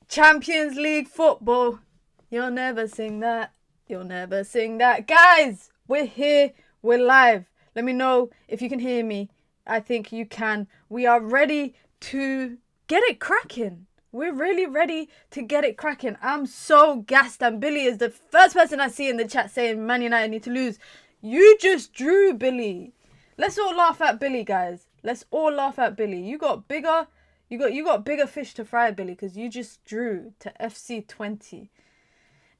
Champions League football. You'll never sing that. You'll never sing that. Guys, we're here. We're live. Let me know if you can hear me. I think you can. We are ready to get it cracking. We're really ready to get it cracking. I'm so gassed, and Billy is the first person I see in the chat saying Man United need to lose. You just drew, Billy. Let's all laugh at Billy, guys. Let's all laugh at Billy. You got bigger fish to fry, Billy, because you just drew to FC 20.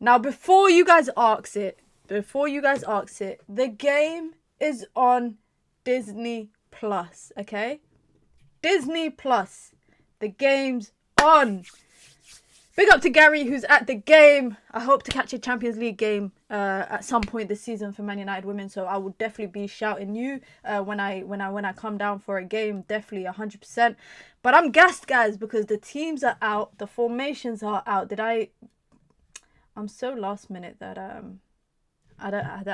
Now, before you guys ask it, the game is on Disney Plus, okay? Disney Plus. The game's on. Big up to Gary, who's at the game. I hope to catch a Champions League game at some point this season for Man United Women. So I will definitely be shouting you when I come down for a game. Definitely 100%. But I'm gassed, guys, because the teams are out, the formations are out. I'm so last minute that I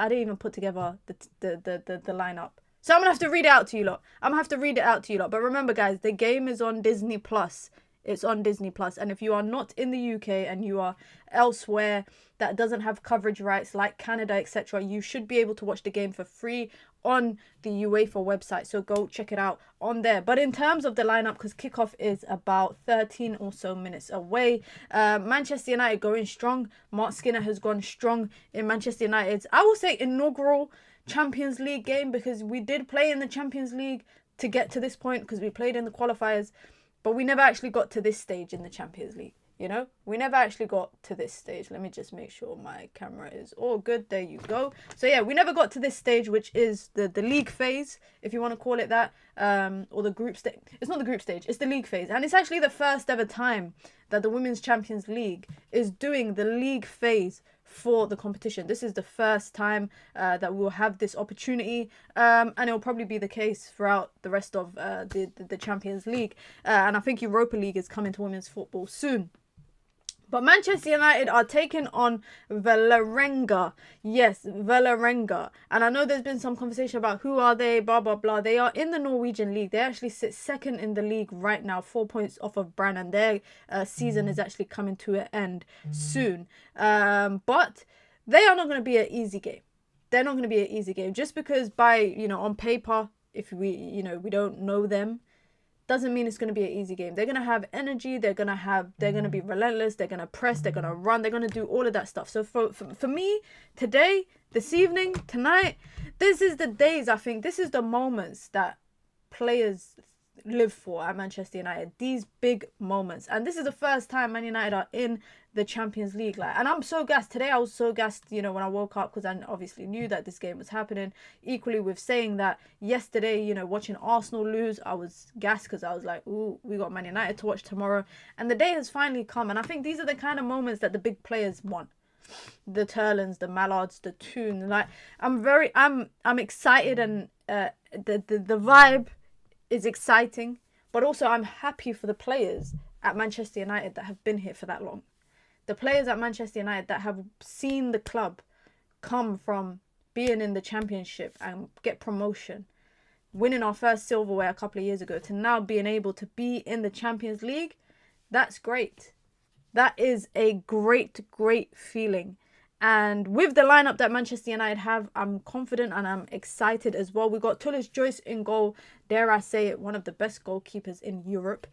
didn't even put together the lineup. So I'm gonna have to read it out to you lot. But remember, guys, the game is on Disney Plus. It's on Disney Plus. And if you are not in the UK and you are elsewhere that doesn't have coverage rights like Canada, etc., you should be able to watch the game for free on the UEFA website. So go check it out on there. But in terms of the lineup, because kickoff is about 13 or so minutes away, Manchester United going strong. Mark Skinner has gone strong in Manchester United's, I will say, inaugural Champions League game, because we did play in the Champions League to get to this point, because we played in the qualifiers. But we never actually got to this stage in the Champions League, you know? We never actually got to this stage. Let me just make sure my camera is all good. There you go. So, yeah, we never got to this stage, which is the league phase, if you want to call it that, or the group stage. It's not the group stage. It's the league phase. And it's actually the first ever time that the Women's Champions League is doing the league phase for the competition. This is the first time that we'll have this opportunity, and it'll probably be the case throughout the rest of the Champions League, and I think Europa League is coming to women's football soon. But Manchester United are taking on Valerenga. Yes, Valerenga. And I know there's been some conversation about who are they, blah, blah, blah. They are in the Norwegian league. They actually sit second in the league right now, 4 points off of Brann, and their season is actually coming to an end soon. But they are not going to be an easy game. They're not going to be an easy game. Just because on paper, if we don't know them, doesn't mean it's going to be an easy game. They're going to have energy. They're going to be relentless. They're going to press. They're going to run. They're going to do all of that stuff. So for me, today, this evening, tonight, this is the days, I think, this is the moments that players live for at Manchester United. These big moments. And this is the first time Man United are in the Champions League. And I'm so gassed. Today I was so gassed, when I woke up, because I obviously knew that this game was happening. Equally with saying that yesterday, watching Arsenal lose, I was gassed because I was like, ooh, we got Man United to watch tomorrow. And the day has finally come. And I think these are the kind of moments that the big players want. The Turlins, the Mallards, the Toon. I'm excited, and the vibe is exciting. But also I'm happy for the players at Manchester United that have been here for that long. The players at Manchester United that have seen the club come from being in the Championship and get promotion, winning our first silverware a couple of years ago, to now being able to be in the Champions League, that's great. That is a great, great feeling. And with the lineup that Manchester United have, I'm confident and I'm excited as well. We got Tullis Joyce in goal. Dare I say it, one of the best goalkeepers in Europe.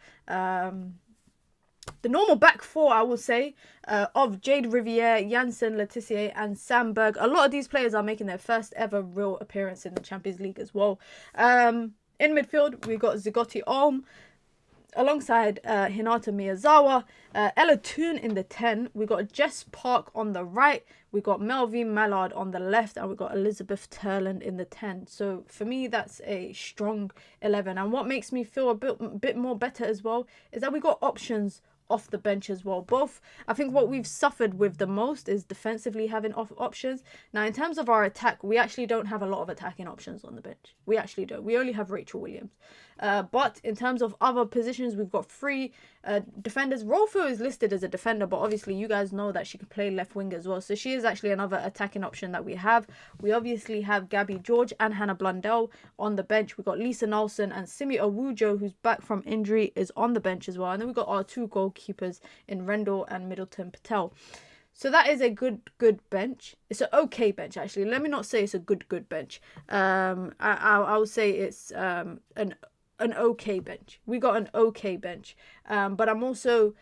The normal back four, I will say, of Jade Riviere, Janssen, Letitia and Sam Berg. A lot of these players are making their first ever real appearance in the Champions League as well. In midfield, we got Zigotti Olm alongside Hinata Miyazawa, Ella Toon in the 10. We got Jess Park on the right. We got Melvin Mallard on the left, and we got Elizabeth Turland in the 10. So for me, that's a strong 11. And what makes me feel a bit more better as well is that we got options off the bench as well. I think what we've suffered with the most is defensively having options. Now, in terms of our attack, we actually don't have a lot of attacking options on the bench. We actually don't. We only have Rachel Williams. But in terms of other positions, we've got 3 defenders. Rolfo is listed as a defender, but obviously you guys know that she can play left wing as well. So she is actually another attacking option that we have. We obviously have Gabby George and Hannah Blundell on the bench. We've got Lisa Nelson and Simi Awujo, who's back from injury, is on the bench as well. And then we've got our 2 goalkeepers in Rendell and Middleton Patel. So that is a good bench. It's an okay bench, actually. Let me not say it's a good bench. I would say it's an okay bench. We got an okay bench. But I'm also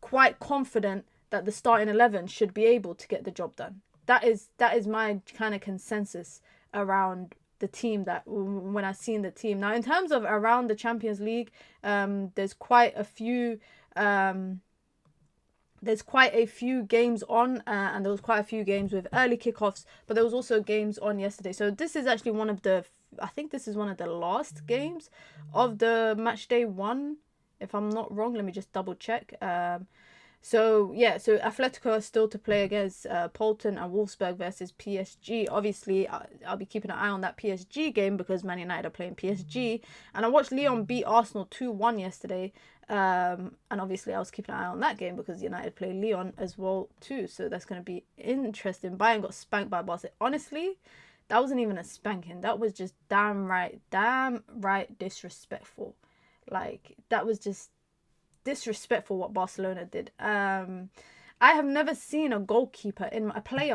quite confident that the starting 11 should be able to get the job done. That is my kind of consensus around the team, that when I seen the team. Now, in terms of around the Champions League, there's quite a few games on, and there was quite a few games with early kickoffs, but there was also games on yesterday. So this is actually I think this is one of the last games of the match day 1, if I'm not wrong. Let me just double check. So Atletico are still to play against Bolton, and Wolfsburg versus PSG. Obviously, I'll be keeping an eye on that PSG game because Man United are playing PSG. And I watched Lyon beat Arsenal 2-1 yesterday. And obviously I was keeping an eye on that game because United play Lyon as well too. So that's going to be interesting. Bayern got spanked by Barca. Honestly, that wasn't even a spanking. That was just damn right disrespectful. Like, that was just disrespectful what Barcelona did. I have never seen a goalkeeper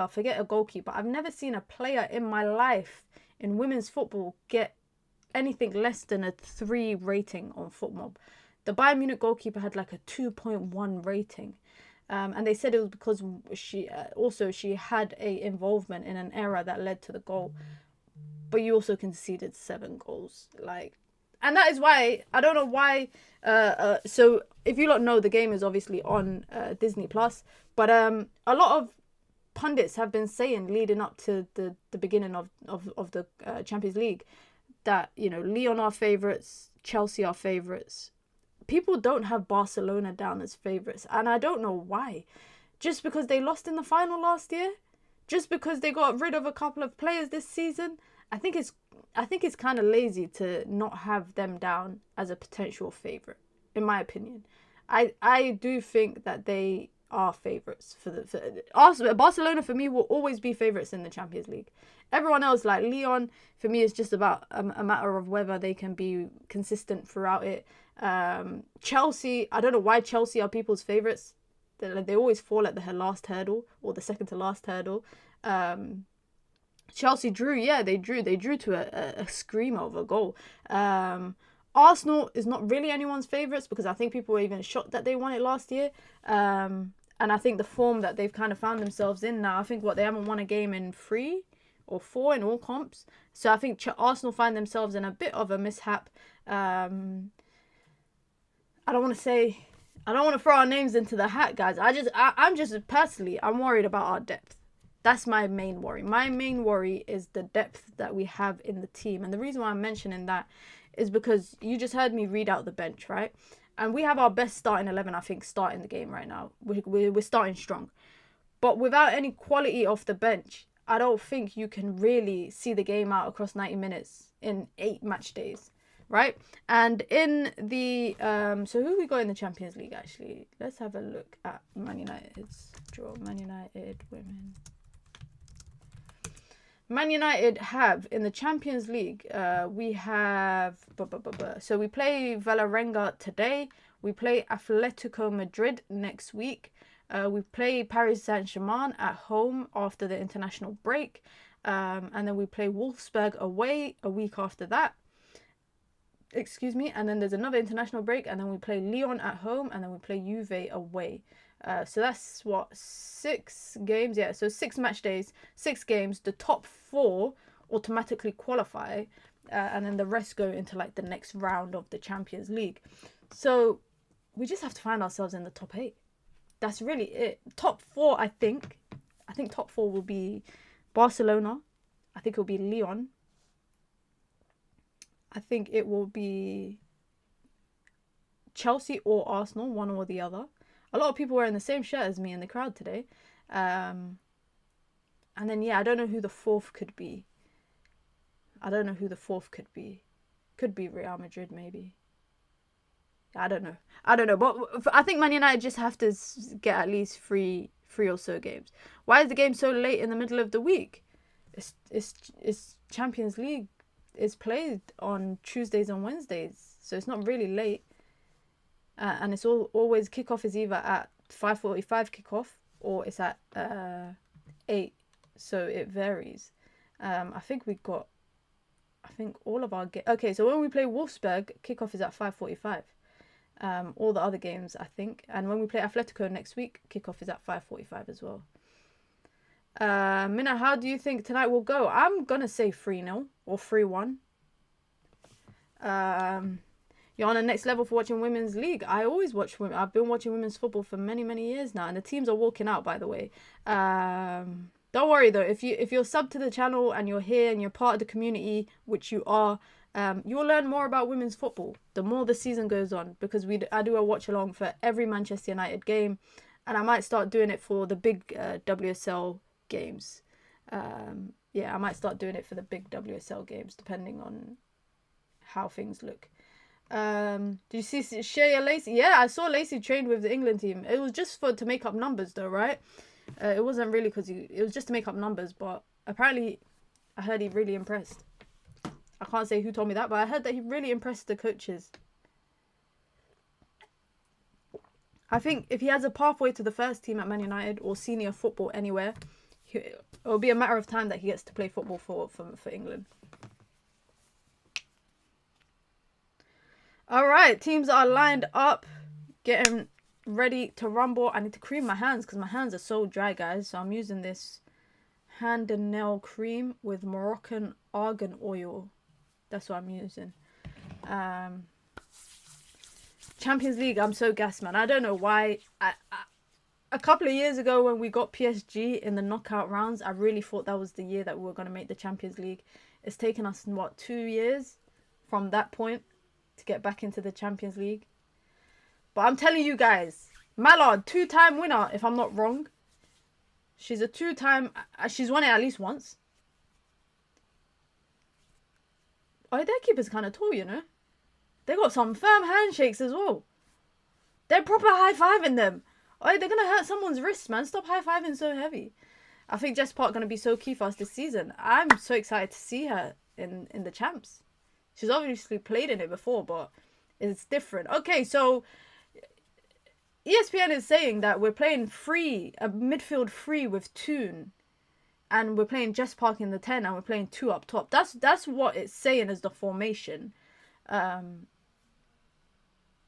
forget a goalkeeper. I've never seen a player in my life in women's football get anything less than a 3 rating on FootMob. The Bayern Munich goalkeeper had like a 2.1 rating. And they said it was because she had a involvement in an error that led to the goal. But you also conceded 7 goals. And that is why, I don't know why. So if you lot know, the game is obviously on Disney Plus. But a lot of pundits have been saying leading up to the beginning of the Champions League that, Lyon are favourites, Chelsea are favourites. People don't have Barcelona down as favourites, and I don't know why. Just because they lost in the final last year? Just because they got rid of a couple of players this season? I think it's kind of lazy to not have them down as a potential favourite, in my opinion. I do think that they are favourites Barcelona. For me, will always be favourites in the Champions League. Everyone else, like Lyon, for me, is just about a matter of whether they can be consistent throughout it. Chelsea, I don't know why Chelsea are people's favourites. They always fall at the last hurdle or the second to last hurdle. Chelsea drew, they drew to a screamer of a goal. Arsenal is not really anyone's favourites because I think people were even shocked that they won it last year. And I think the form that they've kind of found themselves in now, I think they haven't won a game in 3 or 4 in all comps. So I think Arsenal find themselves in a bit of a mishap. I don't want to throw our names into the hat, guys. I'm just personally, I'm worried about our depth. That's my main worry. My main worry is the depth that we have in the team. And the reason why I'm mentioning that is because you just heard me read out the bench, right? And we have our best starting 11, I think, starting the game right now. We're starting strong. But without any quality off the bench, I don't think you can really see the game out across 90 minutes in 8 match days, right? And in the... so who we got in the Champions League, actually? Let's have a look at Man United's draw. Man United women. Man United have, in the Champions League, we have... So we play Valerenga today. We play Atletico Madrid next week. We play Paris Saint-Germain at home after the international break. And then we play Wolfsburg away a week after that. Excuse me. And then there's another international break. And then we play Lyon at home. And then we play Juve away. So that's 6 games. Yeah, so 6 match days, 6 games. The top 4 automatically qualify, and then the rest go into the next round of the Champions League. So we just have to find ourselves in the top 8. That's really it. Top 4, I think top 4 will be Barcelona. I think it will be Lyon. I think it will be Chelsea or Arsenal, one or the other. A lot of people wearing the same shirt as me in the crowd today. And then, I don't know who the 4th could be. Could Could be Real Madrid, maybe. I don't know. But I think Man United just have to get at least three or so games. Why is the game so late in the middle of the week? It's Champions League. It's played on Tuesdays and Wednesdays, so it's not really late. And it's always kickoff is either at 5:45 kickoff or it's at 8. So it varies. I think all of our okay. So when we play Wolfsburg, kickoff is at 5:45. All the other games, I think. And when we play Atletico next week, kickoff is at 5:45 as well. Minna, how do you think tonight will go? I'm going to say 3-0 or 3-1. You're on the next level for watching Women's League. I always watch women. I've been watching women's football for many, many years now. And the teams are walking out, by the way. Don't worry, though. If you're sub to the channel and you're here and you're part of the community, which you are, you will learn more about women's football the more the season goes on, because I do a watch along for every Manchester United game, and I might start doing it for the big WSL games. I might start doing it for the big WSL games depending on how things look. Did you see Shea Lacey? Yeah, I saw Lacey trained with the England team. It was just to make up numbers though, right? It wasn't really it was just to make up numbers, but apparently I heard he really impressed. I can't say who told me that, but I heard that he really impressed the coaches. I think if he has a pathway to the first team at Man United or senior football anywhere, it'll be a matter of time that he gets to play football for England. All right, teams are lined up, getting ready to rumble. I need to cream my hands because my hands are so dry, guys. So I'm using this hand and nail cream with Moroccan argan oil. That's what I'm using. Champions League, I'm so gassed, man. I don't know why. A couple of years ago when we got PSG in the knockout rounds, I really thought that was the year that we were going to make the Champions League. It's taken us, 2 years from that point to get back into the Champions League. But I'm telling you guys, Mallard, 2-time winner, if I'm not wrong. She's a 2-time... She's won it at least once. Oh, their keeper's kind of tall, you know. They got some firm handshakes as well. They're proper high-fiving them. Oh, they're going to hurt someone's wrists, man. Stop high-fiving so heavy. I think Jess Park going to be so key for us this season. I'm so excited to see her in the champs. She's obviously played in it before, but it's different. Okay, so ESPN is saying that we're playing a midfield 3 with Toon. And we're playing Jess Park in the 10 and we're playing 2 up top. That's what it's saying as the formation.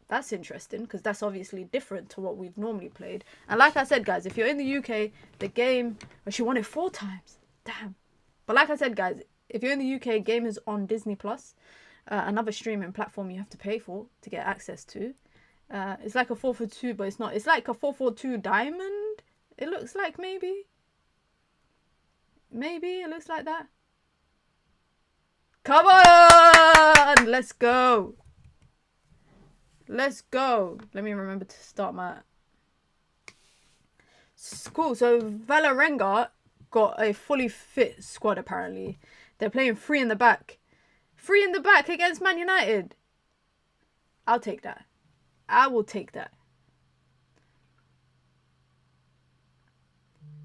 That's interesting because that's obviously different to what we've normally played. And like I said, guys, if you're in the UK, the game... Oh, she won it 4 times. Damn. But like I said, guys, if you're in the UK, game is on Disney+. Another streaming platform you have to pay for to get access to. It's like a 4-for-2, but it's not. It's like a 4-for-2 diamond. It looks like maybe. Maybe it looks like that. Come on! Let's go. Let's go. Let me remember to start my... Cool. So Valerenga got a fully fit squad apparently. They're playing 3 in the back. 3 in the back against Man United. I'll take that. I will take that.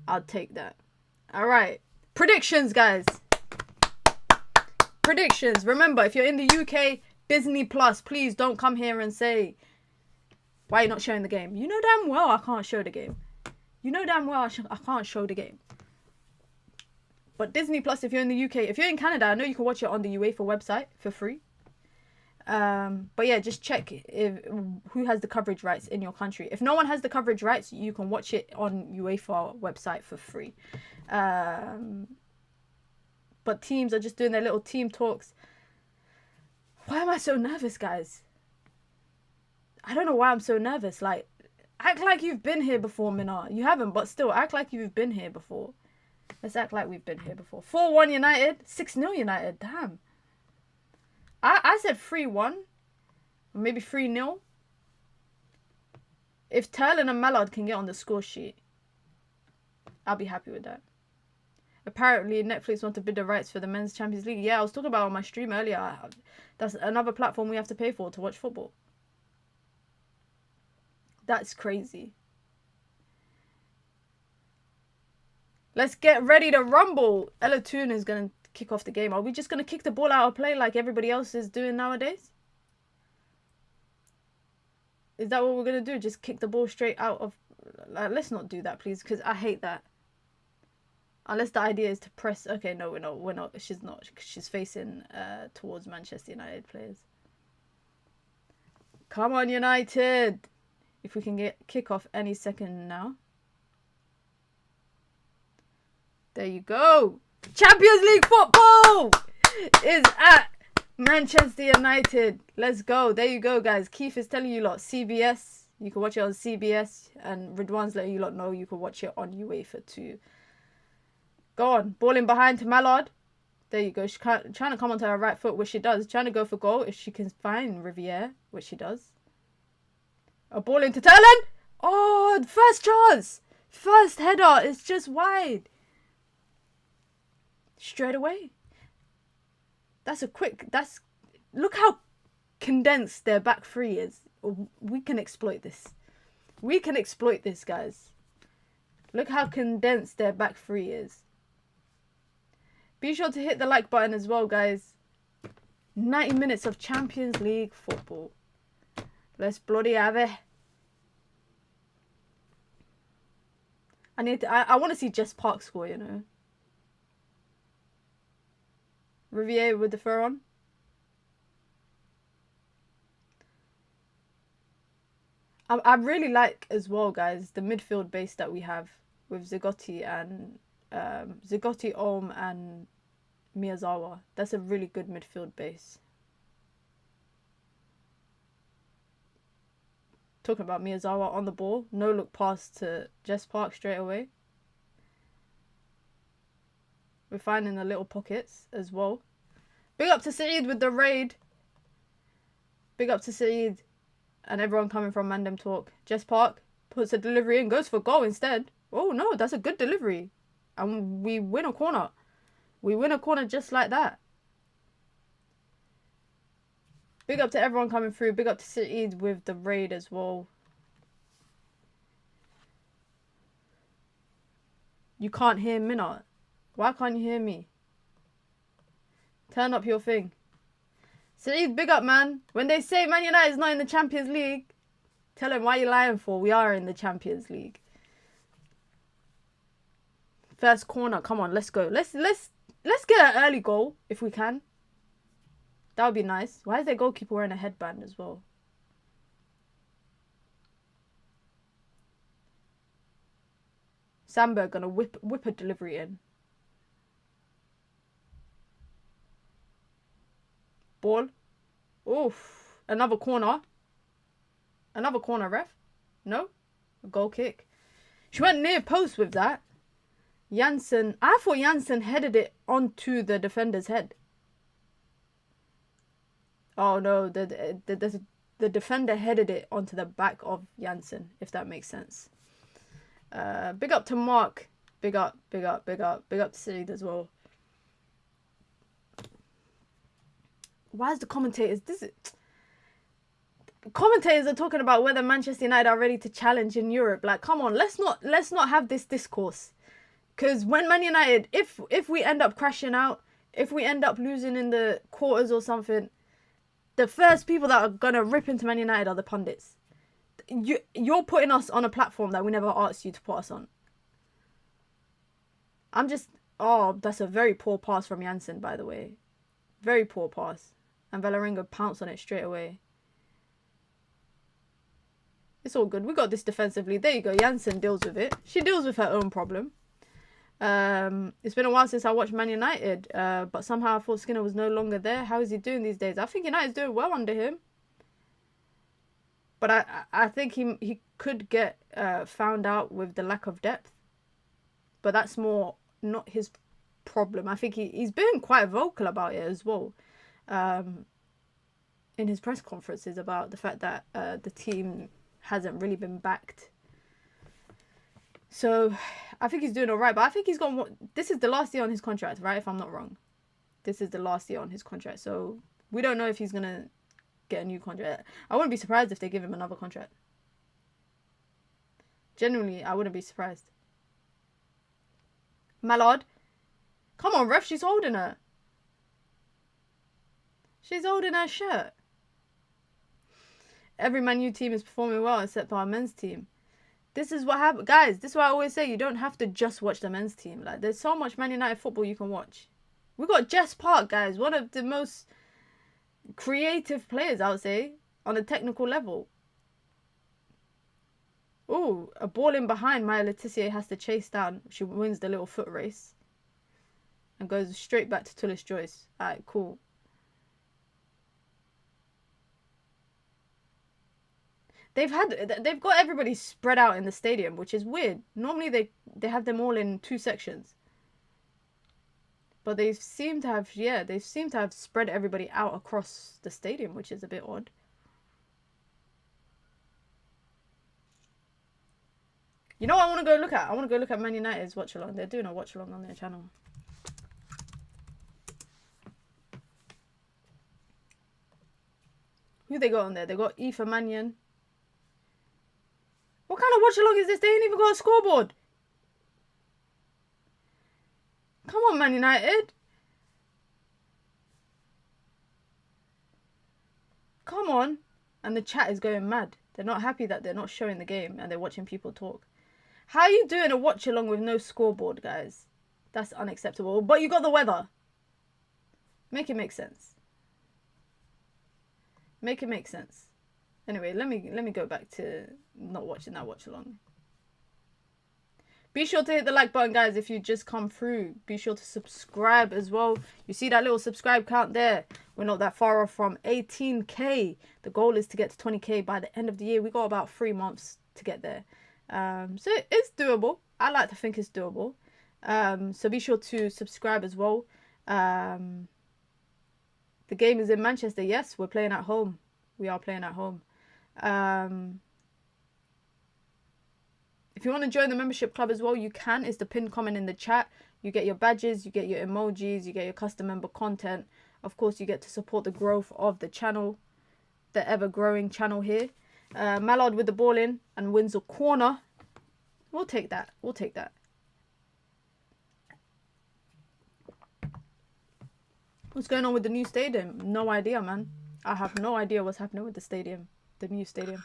I'll take that. All right. Predictions, guys. Predictions. Remember, if you're in the UK, Disney+, please don't come here and say, why are you not showing the game? You know damn well I can't show the game. You know damn well I can't show the game. But Disney+, if you're in the UK, if you're in Canada, I know you can watch it on the UEFA website for free. But yeah, just check who has the coverage rights in your country. If no one has the coverage rights, you can watch it on UEFA website for free. But teams are just doing their little team talks. Why am I so nervous, guys? I don't know why I'm so nervous. Like, act like you've been here before, Minna. You haven't, but still, act like you've been here before. Let's act like we've been here before. 4-1 United. 6-0 United. Damn. I said 3-1. Or maybe 3-0. If Turlin and Mallard can get on the score sheet, I'll be happy with that. Apparently, Netflix want to bid the rights for the Men's Champions League. Yeah, I was talking about on my stream earlier. That's another platform we have to pay for to watch football. That's crazy. Let's get ready to rumble. Ella Toon is going to kick off the game. Are we just going to kick the ball out of play like everybody else is doing nowadays? Is that what we're going to do? Just kick the ball straight out of... let's not do that, please, because I hate that. Unless the idea is to press... Okay, no, we're not. She's not. She's facing towards Manchester United players. Come on, United. If we can get kick off any second now. There you go. Champions League football is at Manchester United. Let's go. There you go, guys. Keith is telling you lot CBS. You can watch it on CBS. And Ridwan's letting you lot know you can watch it on UEFA too. Go on. Ball in behind to Mallard. There you go. She's trying to come onto her right foot, which she does. Trying to go for goal if she can find Riviere, which she does. A ball into Terland. Oh, first chance. First header. It's just wide. Straight away. That's a quick... Look how condensed their back three is. We can exploit this. We can exploit this, guys. Look how condensed their back three is. Be sure to hit the like button as well, guys. 90 minutes of Champions League football. Let's bloody have it. I want to see Jess Park score, you know. Riviere with the fur on. I really like as well, guys, the midfield base that we have with Zigotti and Zigotti, Ohm and Miyazawa. That's a really good midfield base. Talking about Miyazawa on the ball. No look pass to Jess Park straight away. We're finding the little pockets as well. Big up to Saeed with the raid. Big up to Saeed. And everyone coming from Mandem Talk. Jess Park puts a delivery in. Goes for goal instead. Oh no, that's a good delivery. And we win a corner. We win a corner just like that. Big up to everyone coming through. Big up to Saeed with the raid as well. You can't hear Minna. Why can't you hear me? Turn up your thing. Saeed, big up, man. When they say Man United is not in the Champions League, tell them why you're lying for. We are in the Champions League. First corner. Come on, let's go. Let's get an early goal if we can. That would be nice. Why is their goalkeeper wearing a headband as well? Sandberg gonna whip a delivery in. Ball. Oof. Another corner. Another corner, ref. No? A goal kick. She went near post with that. Janssen. I thought Janssen headed it onto the defender's head. Oh no, the defender headed it onto the back of Janssen, if that makes sense. Big up to Mark. Big up to Sid as well. Why is the commentators... Commentators are talking about whether Manchester United are ready to challenge in Europe. Like, come on, let's not have this discourse. Because when Man United, if we end up crashing out, if we end up losing in the quarters or something, the first people that are going to rip into Man United are the pundits. You're putting us on a platform that we never asked you to put us on. Oh, that's a very poor pass from Janssen, by the way. Very poor pass. And Valerenga pounced on it straight away. It's all good. We got this defensively. There you go. Janssen deals with it. She deals with her own problem. It's been a while since I watched Man United. But somehow I thought Skinner was no longer there. How is he doing these days? I think United's doing well under him. But I think he could get found out with the lack of depth. But that's more not his problem. I think he's been quite vocal about it as well. In his press conferences about the fact that the team hasn't really been backed So I think he's doing all right. But I think he's got this is the last year on his contract, right? If I'm not wrong. This is the last year on his contract. So we don't know if he's going to get a new contract. I wouldn't be surprised if they give him another contract. Genuinely, I wouldn't be surprised. Mallard. Come on, ref. She's holding her. She's holding her shirt. Every Man U team is performing well except our men's team. This is what happens. Guys, this is what I always say. You don't have to just watch the men's team. Like, there's so much Man United football you can watch. We got Jess Park, guys. One of the most creative players, I would say, on a technical level. Oh, a ball in behind. Maya Letitia has to chase down. She wins the little foot race. And goes straight back to Tullis Joyce. Alright, cool. They've got everybody spread out in the stadium, which is weird. Normally they have them all in 2 sections. But they seem to have spread everybody out across the stadium, which is a bit odd. You know what I want to go look at? I want to go look at Man United's watch along. They're doing a watch along on their channel. Who they got on there? They got Aoife Mannion. What kind of watch along is this? They ain't even got a scoreboard. Come on, Man United. Come on. And the chat is going mad. They're not happy that they're not showing the game and they're watching people talk. How are you doing a watch along with no scoreboard, guys? That's unacceptable. But you got the weather. Make it make sense. Make it make sense. Anyway, let me go back to not watching that watch along. Be sure to hit the like button, guys, if you just come through. Be sure to subscribe as well. You see that little subscribe count there? We're not that far off from 18k. The goal is to get to 20k by the end of the year. We got about 3 months to get there. So it's doable. I like to think it's doable. So be sure to subscribe as well. The game is in Manchester. Yes, we're playing at home. We are playing at home. If you want to join the membership club as well, you can. It's the pinned comment in the chat. You get your badges, you get your emojis, you get your custom member content. Of course, you get to support the growth of the channel, the ever-growing channel here. Mallard with the ball in and wins a corner. We'll take that. We'll take that. What's going on with the new stadium? No idea, man. I have no idea what's happening with the stadium. The new stadium.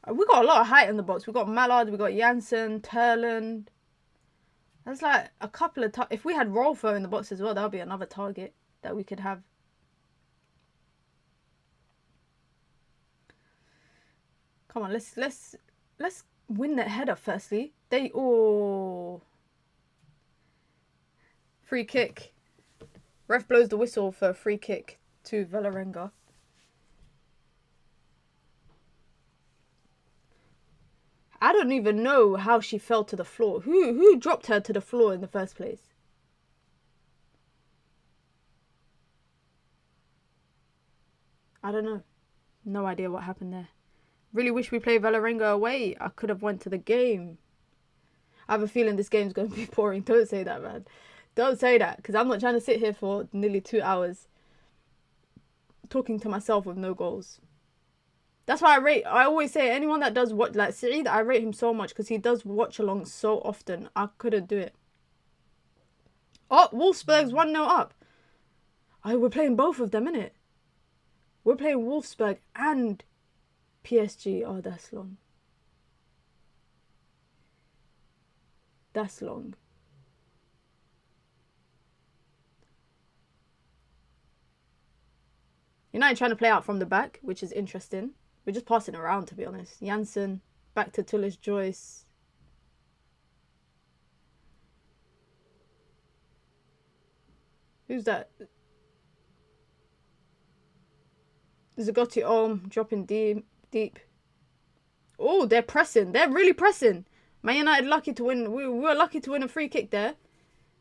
We got a lot of height in the box. We got Mallard, we got Janssen, Turland. That's like a couple of... If we had Rolfo in the box as well, that would be another target that we could have. Come on, let's win that header firstly. Free kick. Ref blows the whistle for a free kick to Valerenga. I don't even know how she fell to the floor. Who dropped her to the floor in the first place? I don't know. No idea what happened there. Really wish we played Valerenga away. I could have went to the game. I have a feeling this game's going to be boring. Don't say that, man. Don't say that. Because I'm not trying to sit here for nearly 2 hours talking to myself with no goals. That's why I always say, anyone that does watch, like Saeed, I rate him so much because he does watch along so often. I couldn't do it. Oh, Wolfsburg's 1-0 up. Oh, we're playing both of them, innit? We're playing Wolfsburg and PSG. Oh, that's long. That's long. United trying to play out from the back, which is interesting. We're just passing around, to be honest. Janssen, back to Tullis Joyce. Who's that? Zagotti Olm dropping deep. Oh, they're pressing. They're really pressing. Man United lucky to win. We were lucky to win a free kick there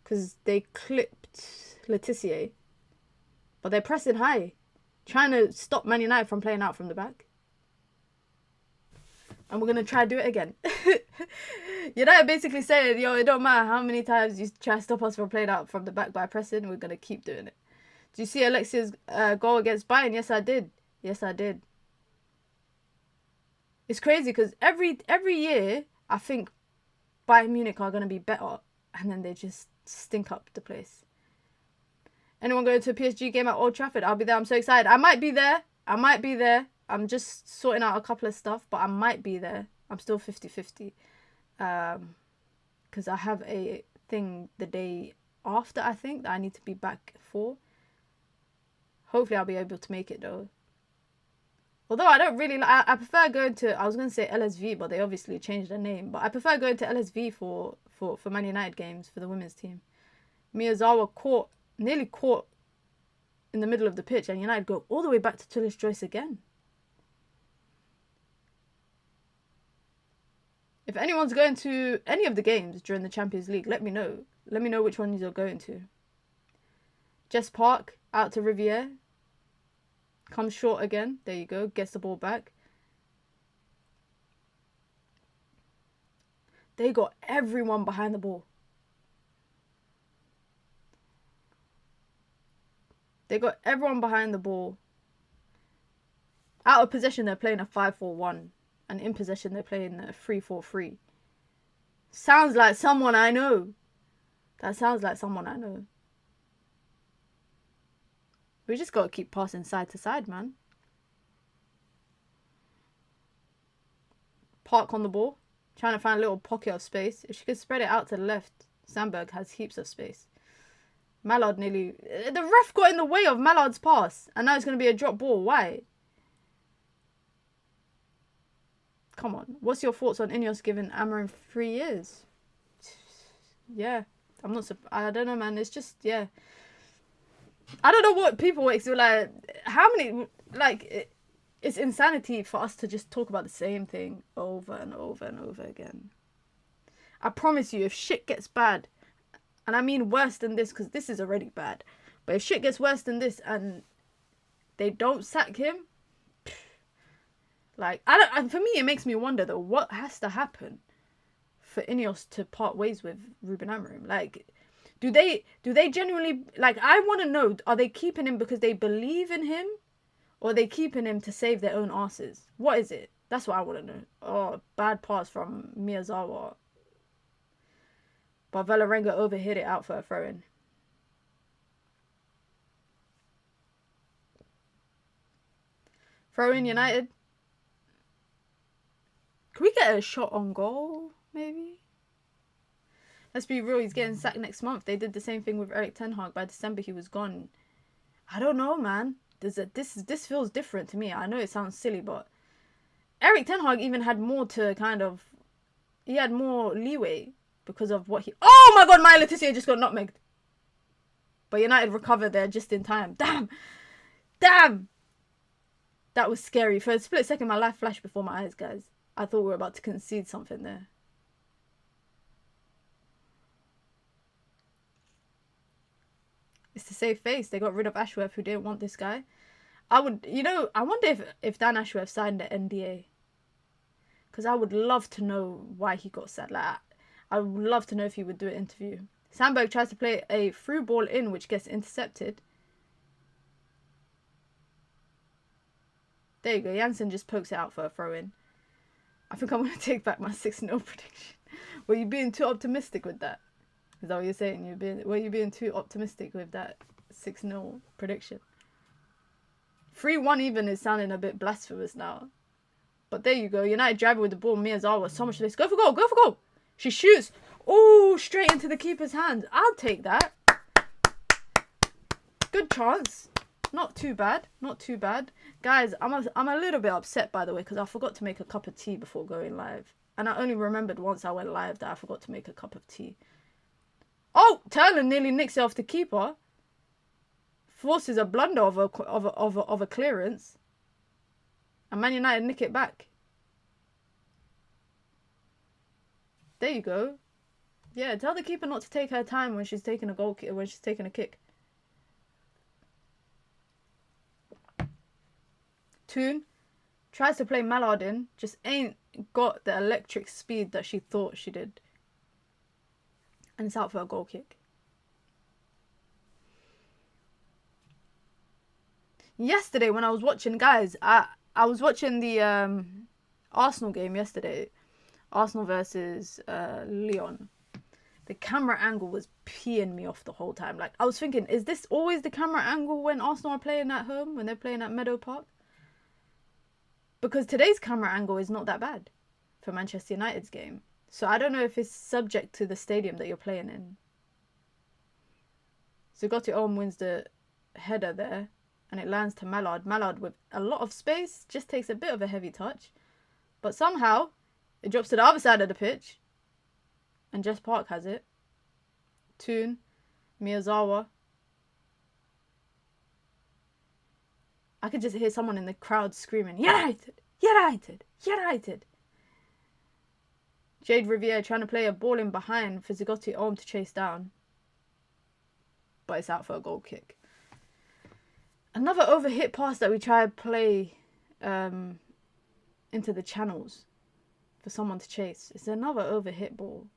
because they clipped Letitia. But they're pressing high. trying to stop Man United from playing out from the back. And we're going to try to do it again. United basically saying, yo, it don't matter how many times you try to stop us from playing out from the back by pressing, we're going to keep doing it. Do you see Alexia's goal against Bayern? Yes, I did. Yes, I did. It's crazy because every year, I think Bayern Munich are going to be better. And then they just stink up the place. Anyone going to a PSG game at Old Trafford? I'll be there. I'm so excited. I might be there. I'm just sorting out a couple of stuff, but I might be there. I'm still 50-50. Because I have a thing the day after, I think, that I need to be back for. Hopefully I'll be able to make it, though. Although I don't really... I prefer going to... I was going to say LSV, but they obviously changed their name. But I prefer going to LSV for Man United games, for the women's team. Miyazawa nearly caught in the middle of the pitch, and United go all the way back to Tullis Joyce again. If anyone's going to any of the games during the Champions League, let me know. Let me know which ones you're going to. Jess Park, out to Riviere. Comes short again. There you go. Gets the ball back. They got everyone behind the ball. They got everyone behind the ball. Out of possession, they're playing a 5-4-1. And in possession, they're playing a 3-4-3. Sounds like someone I know. That sounds like someone I know. We just got to keep passing side to side, man. Park on the ball. Trying to find a little pocket of space. If she could spread it out to the left, Sandberg has heaps of space. Mallard nearly... The ref got in the way of Mallard's pass. And now it's going to be a drop ball. Why? Come on. What's your thoughts on Ineos giving Amarin 3 years? Yeah. I'm not... I don't know, man. It's just... Yeah. I don't know what people like. How many... It's insanity for us to just talk about the same thing over and over and over again. I promise you, if shit gets bad... And I mean worse than this, because this is already bad. But if shit gets worse than this and they don't sack him... for me, it makes me wonder, though, what has to happen for Ineos to part ways with Ruben Amorim? Do they genuinely... I want to know, are they keeping him because they believe in him? Or are they keeping him to save their own asses? What is it? That's what I want to know. Oh, bad pass from Miyazawa. But Valerenga overhit it out for a throw-in. Throw-in United. Can we get a shot on goal, maybe? Let's be real, he's getting sacked next month. They did the same thing with Erik ten Hag. By December, he was gone. I don't know, man. This feels different to me. I know it sounds silly, but Erik ten Hag even had more to kind of... He had more leeway because of what he... Oh my god, Maya Letitia just got nutmegged. But United recovered there just in time. Damn! Damn! That was scary. For a split second, my life flashed before my eyes, guys. I thought we were about to concede something there. It's to save face. They got rid of Ashworth, who didn't want this guy. I wonder if Dan Ashworth signed the NDA. Because I would love to know why he got sacked. I would love to know if he would do an interview. Sandberg tries to play a through ball in, which gets intercepted. There you go. Janssen just pokes it out for a throw-in. I think I'm going to take back my 6-0 prediction. Were you being too optimistic with that? Is that what you're saying? Were you being too optimistic with that 6-0 prediction? 3-1 even is sounding a bit blasphemous now. But there you go. United driving with the ball. Miyazawa, so much space. Go for goal. Go for goal. She shoots. Oh, straight into the keeper's hands. I'll take that. Good chance. Not too bad. Not too bad. Guys, I'm a little bit upset, by the way, because I forgot to make a cup of tea before going live. And I only remembered once I went live that I forgot to make a cup of tea. Oh, Turner nearly nicks it off the keeper. Forces a blunder of a clearance. And Man United nick it back. There you go. Yeah, tell the keeper not to take her time when she's taking a kick. Toon tries to play Mallard in, just ain't got the electric speed that she thought she did. And it's out for a goal kick. Yesterday when I was watching, guys, I was watching the Arsenal game yesterday. Arsenal versus Lyon. The camera angle was peeing me off the whole time. Like, I was thinking, is this always the camera angle when Arsenal are playing at home, when they're playing at Meadow Park? Because today's camera angle is not that bad for Manchester United's game. So I don't know if it's subject to the stadium that you're playing in. Zagoti wins the header there. And it lands to Mallard. Mallard with a lot of space. Just takes a bit of a heavy touch. But somehow, it drops to the other side of the pitch. And Jess Park has it. Toon. Miyazawa. I could just hear someone in the crowd screaming, United! United! United! Jade Riviere trying to play a ball in behind for Zagoti to chase down. But it's out for a goal kick. Another overhit pass that we try to play into the channels for someone to chase. It's another overhit ball.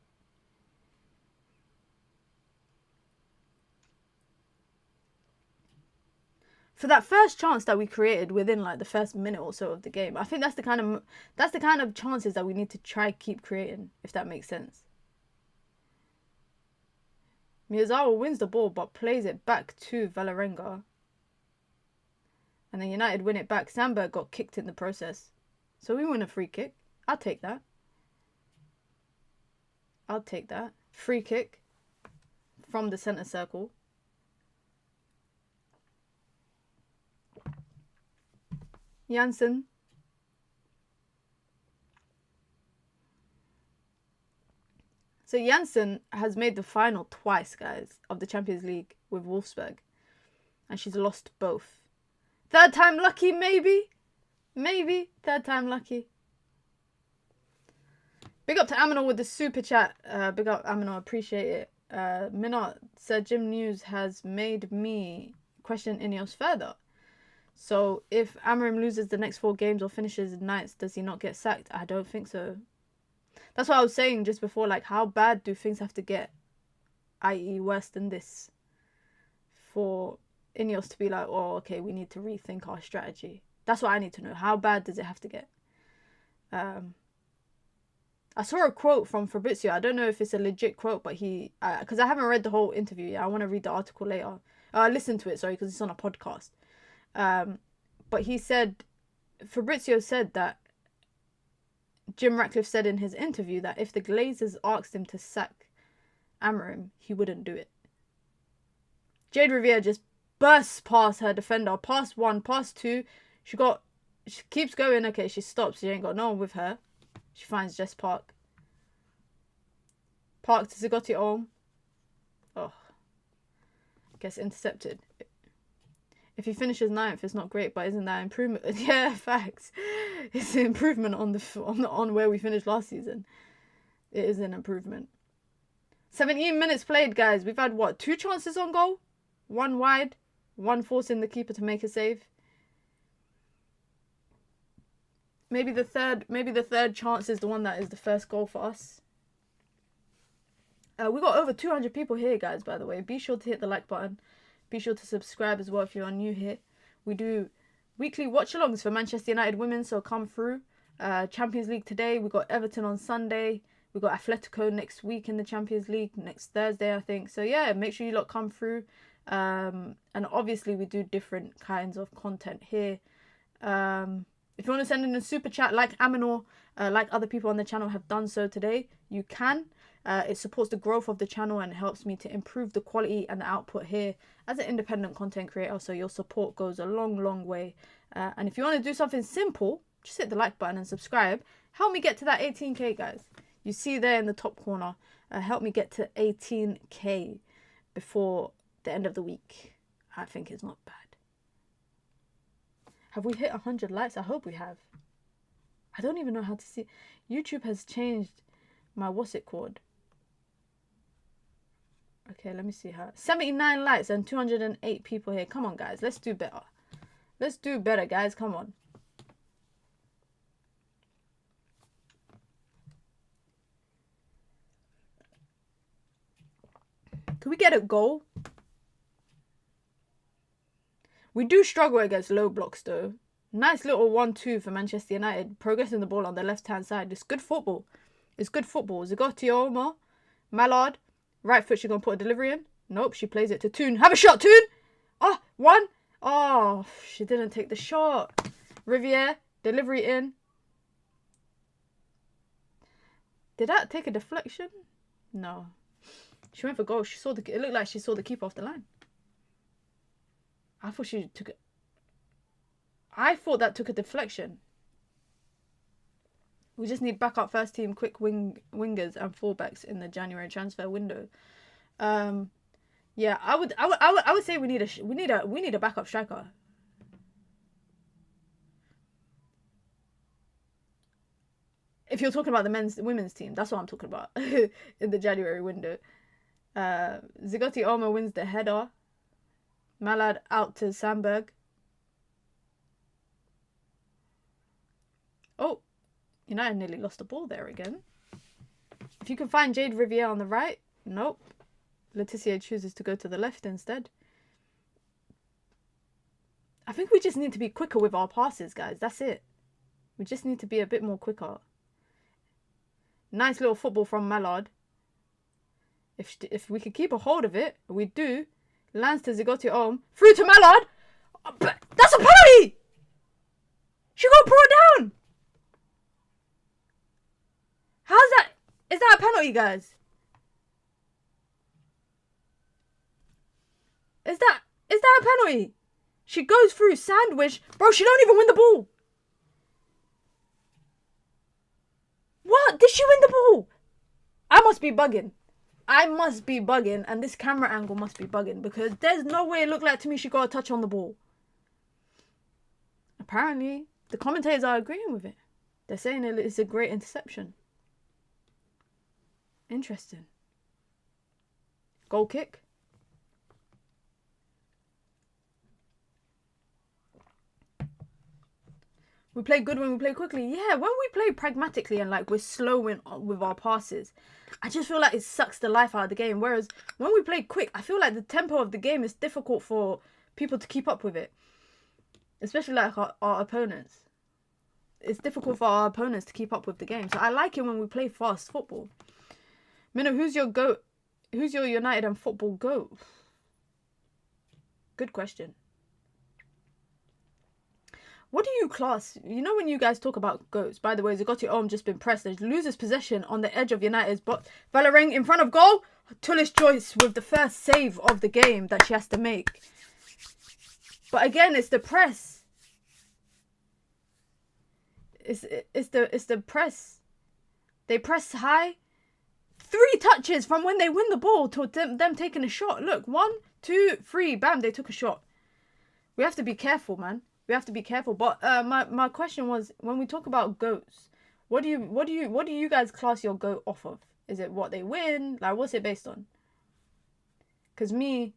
For that first chance that we created within like the first minute or so of the game, I think that's the kind of chances that we need to try keep creating, if that makes sense. Miyazawa wins the ball but plays it back to Valerenga. And then United win it back. Sandberg got kicked in the process. So we win a free kick. I'll take that. I'll take that. Free kick from the centre circle. Janssen. So Janssen has made the final twice, guys, of the Champions League with Wolfsburg. And she's lost both. Third time lucky, maybe? Maybe. Third time lucky. Big up to Aminor with the super chat. Big up, Aminor. Appreciate it. Minot said Gym News has made me question Ineos further. So if Amorim loses the next 4 games or finishes ninth, does he not get sacked? I don't think so. That's what I was saying just before. Like, how bad do things have to get, i.e. worse than this, for Ineos to be like, oh, okay, we need to rethink our strategy. That's what I need to know. How bad does it have to get? I saw a quote from Fabrizio. I don't know if it's a legit quote, but he... Because I haven't read the whole interview yet. I want to read the article later. Listen to it, sorry, because it's on a podcast. But he said... Fabrizio said that Jim Ratcliffe said in his interview that if the Glazers asked him to sack Amorim, he wouldn't do it. Jade Riviere just bursts past her defender. Pass 1, pass 2. She keeps going. Okay, she stops. She ain't got no one with her. She finds Jess Park. Park to Zagoti Olm. Oh. Gets intercepted. If he finishes 9th, it's not great, but isn't that improvement? Yeah, facts. It's an improvement on where we finished last season. It is an improvement. 17 minutes played, guys. We've had, what, 2 chances on goal? 1 wide. 1 forcing the keeper to make a save. Maybe the third chance is the one that is the first goal for us. We got over 200 people here, guys, by the way. Be sure to hit the like button. Be sure to subscribe as well if you are new here. We do weekly watch-alongs for Manchester United women, so come through. Champions League today. We got Everton on Sunday. We got Atletico next week in the Champions League, next Thursday, I think. So, yeah, make sure you lot come through. And obviously, we do different kinds of content here. If you want to send in a super chat like Aminor, like other people on the channel have done so today, you can. It supports the growth of the channel and helps me to improve the quality and the output here as an independent content creator. So your support goes a long, long way. And if you want to do something simple, just hit the like button and subscribe. Help me get to that 18k, guys. You see there in the top corner. Help me get to 18k before the end of the week. I think it's not bad. Have we hit 100 likes? I hope we have. I don't even know how to see. YouTube has changed my what's it called. Okay, let me see how. 79 likes and 208 people here. Come on, guys. Let's do better. Let's do better, guys. Come on. Can we get a goal? We do struggle against low blocks though. Nice little 1-2 for Manchester United. Progressing the ball on the left-hand side. It's good football. It's good football. Zigotioma, Mallard. Right foot, she's going to put a delivery in. Nope, she plays it to Toon. Have a shot, Toon! Oh, 1. Oh, she didn't take the shot. Riviere, delivery in. Did that take a deflection? No. She went for goal. She saw it looked like she saw the keeper off the line. I thought she took it. I thought that took a deflection. We just need backup first team quick wingers and fullbacks in the January transfer window. Yeah, I would say we need a backup striker. If you're talking about the women's team, that's what I'm talking about in the January window. Zigotti Oma wins the header. Mallard out to Sandberg. Oh, United nearly lost the ball there again. If you can find Jade Riviere on the right. Nope. Laetitia chooses to go to the left instead. I think we just need to be quicker with our passes, guys. That's it. We just need to be a bit more quicker. Nice little football from Mallard. If we could keep a hold of it, we do. Lands to Zigotti Om. Through to Mallard. But that's a penalty! She got brought down! How's that? Is that a penalty, guys? Is that a penalty? She goes through sandwich. Bro, she don't even win the ball. What? Did she win the ball? I must be bugging. And this camera angle must be bugging because there's no way it looked like to me she got a touch on the ball. Apparently, the commentators are agreeing with it. They're saying it's a great interception. Interesting. Goal kick. We play good when we play quickly. Yeah, when we play pragmatically and like we're slow with our passes, I just feel like it sucks the life out of the game. Whereas when we play quick, I feel like the tempo of the game is difficult for people to keep up with it. Especially like our opponents. It's difficult for our opponents to keep up with the game. So I like it when we play fast football. Minna, who's your GOAT? Who's your United and football GOAT? Good question. What do you class? You know when you guys talk about GOATs. By the way, Zigotti Om just been pressed. They loses possession on the edge of United's but Valerenga in front of goal. Tullis Joyce with the first save of the game that she has to make. But again, it's the press. It's the press. They press high. 3 touches from when they win the ball to them taking a shot. Look, 1, 2, 3, bam, they took a shot. We have to be careful, man. We have to be careful. But my question was, when we talk about GOATs, what do you guys class your GOAT off of? Is it what they win? Like, what's it based on? Because me,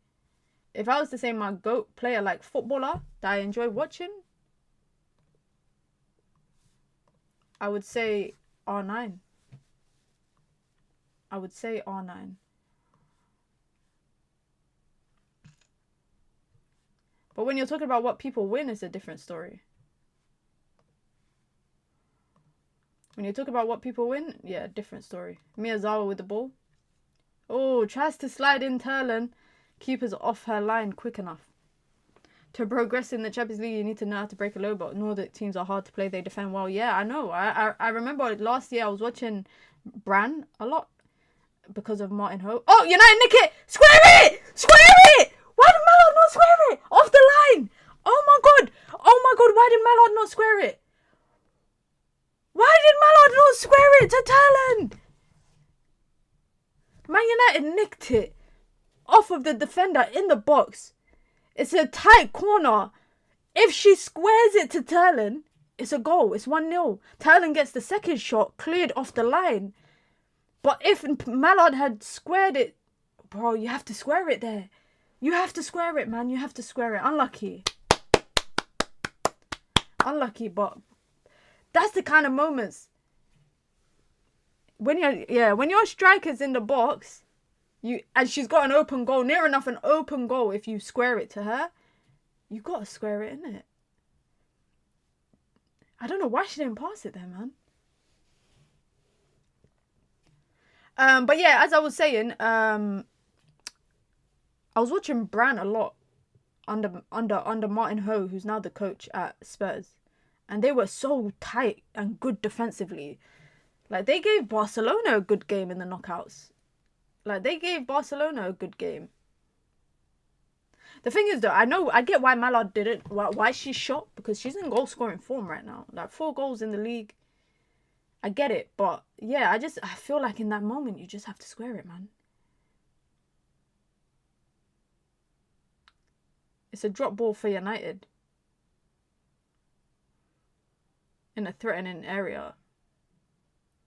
if I was to say my GOAT player, like footballer that I enjoy watching, I would say R9. I would say R9. But when you're talking about what people win, it's a different story. When you're talking about what people win, yeah, different story. Miyazawa with the ball. Oh, tries to slide in Terlan. Keeper's off her line quick enough. To progress in the Champions League, you need to know how to break a low, but Nordic teams are hard to play. They defend well. Yeah, I know. I remember last year I was watching Bran a lot because of Martin Ho. Oh, United nick it! Square it! Square it! Why did Mallard not square it? Off the line! Oh my god! Oh my god, why did Mallard not square it? Why did Mallard not square it to Terlan? Man United nicked it off of the defender in the box. It's a tight corner. If she squares it to Terlan, it's a goal. It's 1-0. Terlan gets the second shot cleared off the line. But if Mallard had squared it, bro, you have to square it there. You have to square it, man. You have to square it. Unlucky. Unlucky, but that's the kind of moments when your striker's in the box And she's got an open goal, near enough an open goal. If you square it to her, you got to square it, innit? I don't know why she didn't pass it there, man. But yeah, as I was saying, I was watching Bran a lot under Martin Ho, who's now the coach at Spurs, and they were so tight and good defensively. Like, they gave Barcelona a good game in the knockouts. The thing is, though, I get why Mallard didn't, why she's shot, because she's in goal scoring form right now. Like, 4 goals in the league. I get it, but yeah, I feel like in that moment you just have to square it, man. It's a drop ball for United in a threatening area.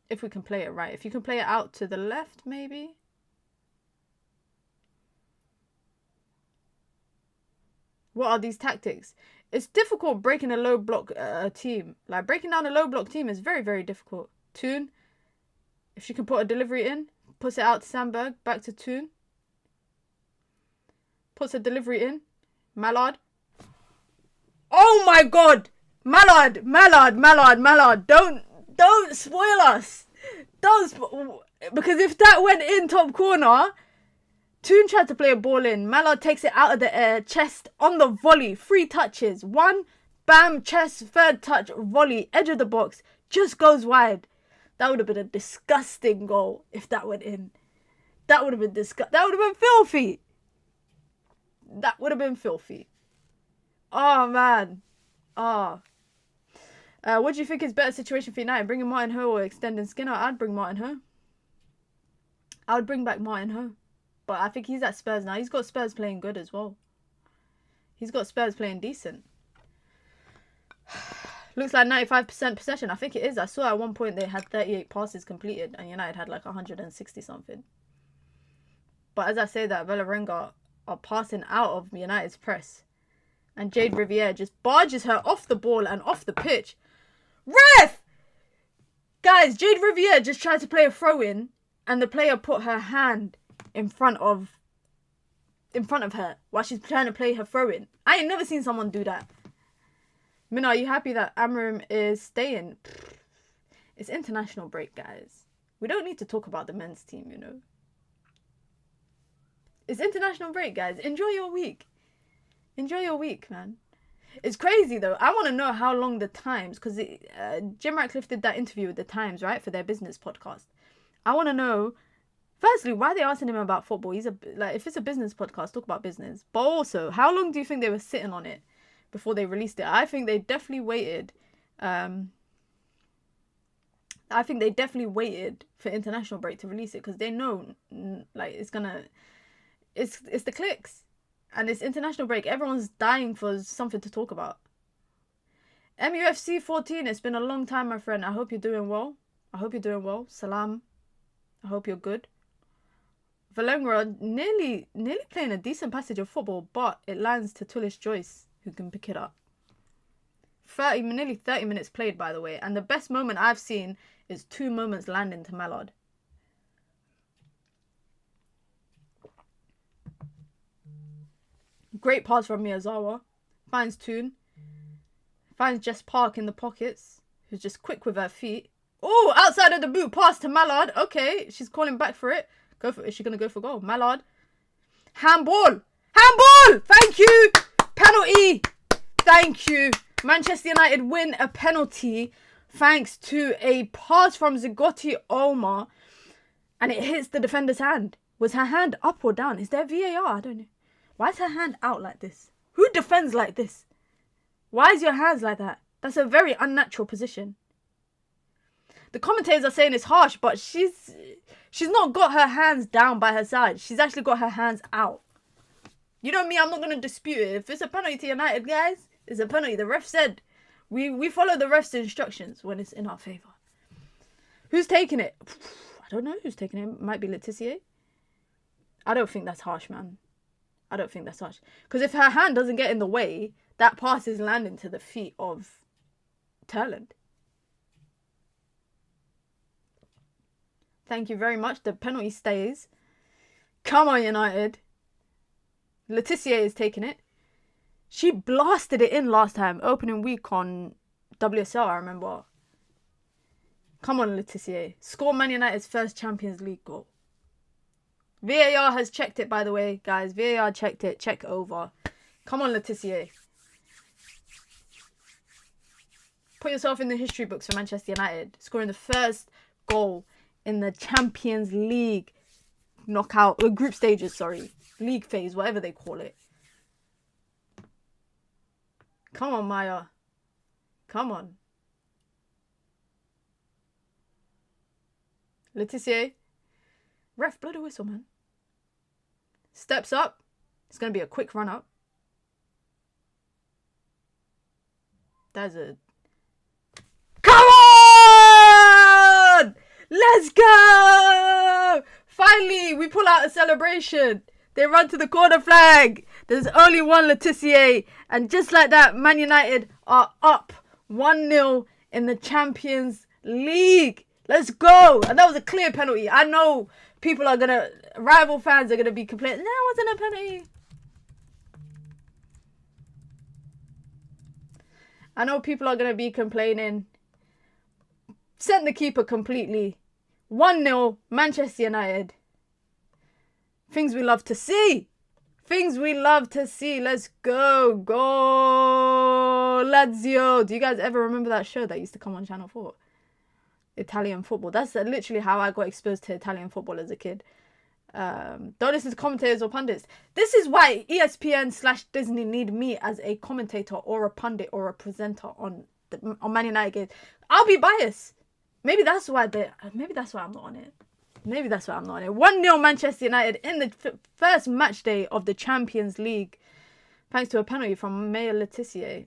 If we can play it right. If you can play it out to the left, maybe. What are these tactics? It's difficult breaking a low block team. Like, breaking down a low block team is very, very difficult. Toon, if she can put a delivery in, puts it out to Sandberg, back to Toon. Puts a delivery in. Mallard. Oh my god! Mallard! Don't spoil us! Because if that went in top corner, Toon tried to play a ball in. Mallard takes it out of the air, chest on the volley. 3 touches. 1, bam, chest, 3rd touch, volley, edge of the box. Just goes wide. That would have been a disgusting goal if that went in. That would have been That would have been filthy. That would have been filthy. Oh, man. Oh. What do you think is better situation for United? Bringing Martin Ho or extending Skinner? I'd bring Martin Ho. I would bring back Martin Ho. But I think he's at Spurs now. He's got Spurs playing good as well. He's got Spurs playing decent. Looks like 95% possession. I think it is. I saw at one point they had 38 passes completed and United had like 160 something. But as I say that, Valerenga are passing out of United's press. And Jade Riviere just barges her off the ball and off the pitch. Ref! Guys, Jade Riviere just tried to play a throw-in and the player put her hand in front of her while she's trying to play her throw-in. I ain't never seen someone do that. Mina, are you happy that Amram is staying? It's international break, guys. We don't need to talk about the men's team, you know. It's international break, guys. Enjoy your week. Enjoy your week, man. It's crazy, though. I want to know how long the Times, because Jim Ratcliffe did that interview with the Times, right, for their business podcast. I want to know, firstly, why are they asking him about football? If it's a business podcast, talk about business. But also, how long do you think they were sitting on it before they released it? I think they definitely waited. I think they definitely waited for international break to release it because they know, like, it's the clicks. And it's international break. Everyone's dying for something to talk about. MUFC 14, it's been a long time, my friend. I hope you're doing well. Salam. I hope you're good. Vålerenga nearly playing a decent passage of football, but it lands to Tullis Joyce, who can pick it up. Nearly 30 minutes played, by the way. And the best moment I've seen is 2 moments landing to Mallard. Great pass from Miyazawa. Finds Toon. Finds Jess Park in the pockets, who's just quick with her feet. Oh, outside of the boot, pass to Mallard. Okay, she's calling back for it. Is she going to go for goal? Mallard. Handball. Thank you. Penalty. Thank you. Manchester United win a penalty thanks to a pass from Zigotti Omar. And it hits the defender's hand. Was her hand up or down? Is there VAR? I don't know. Why is her hand out like this? Who defends like this? Why is your hands like that? That's a very unnatural position. The commentators are saying it's harsh, but she's not got her hands down by her side. She's actually got her hands out. You know me, I'm not going to dispute it. If it's a penalty to United, guys, it's a penalty. The ref said we follow the ref's instructions when it's in our favour. Who's taking it? I don't know who's taking it. It might be Laetitia. I don't think that's harsh, man. I don't think that's harsh. Because if her hand doesn't get in the way, that pass is landing to the feet of Turland. Thank you very much. The penalty stays. Come on, United. Laetitia is taking it. She blasted it in last time, opening week on WSL, I remember. Come on, Laetitia. Score Man United's first Champions League goal. VAR has checked it, by the way, guys. VAR checked it. Check over. Come on, Laetitia. Put yourself in the history books for Manchester United. Scoring the first goal in the Champions League knockout, group stages, sorry. League phase, whatever they call it. Come on, Maya. Come on. Laetitia. Ref, blow the whistle, man. Steps up. It's going to be a quick run up. That's a... Come on! Let's go! Finally, we pull out a celebration. They run to the corner flag. There's only one Laetitia. And just like that, Man United are up 1-0 in the Champions League. Let's go. And that was a clear penalty. I know people are going to... Rival fans are going to be complaining. No, it wasn't a penalty. I know people are going to be complaining. Sent the keeper completely. 1-0, Manchester United. Things we love to see. Things we love to see. Let's go. Go. Lazio. Do you guys ever remember that show that used to come on Channel 4? Italian football. That's literally how I got exposed to Italian football as a kid. Don't listen to commentators or pundits. This is why ESPN/Disney need me as a commentator or a pundit or a presenter on Man United games. I'll be biased. Maybe that's why I'm not on it. Maybe that's why I'm not on it. 1-0 Manchester United in the first match day of the Champions League, thanks to a penalty from Maya Laetitia.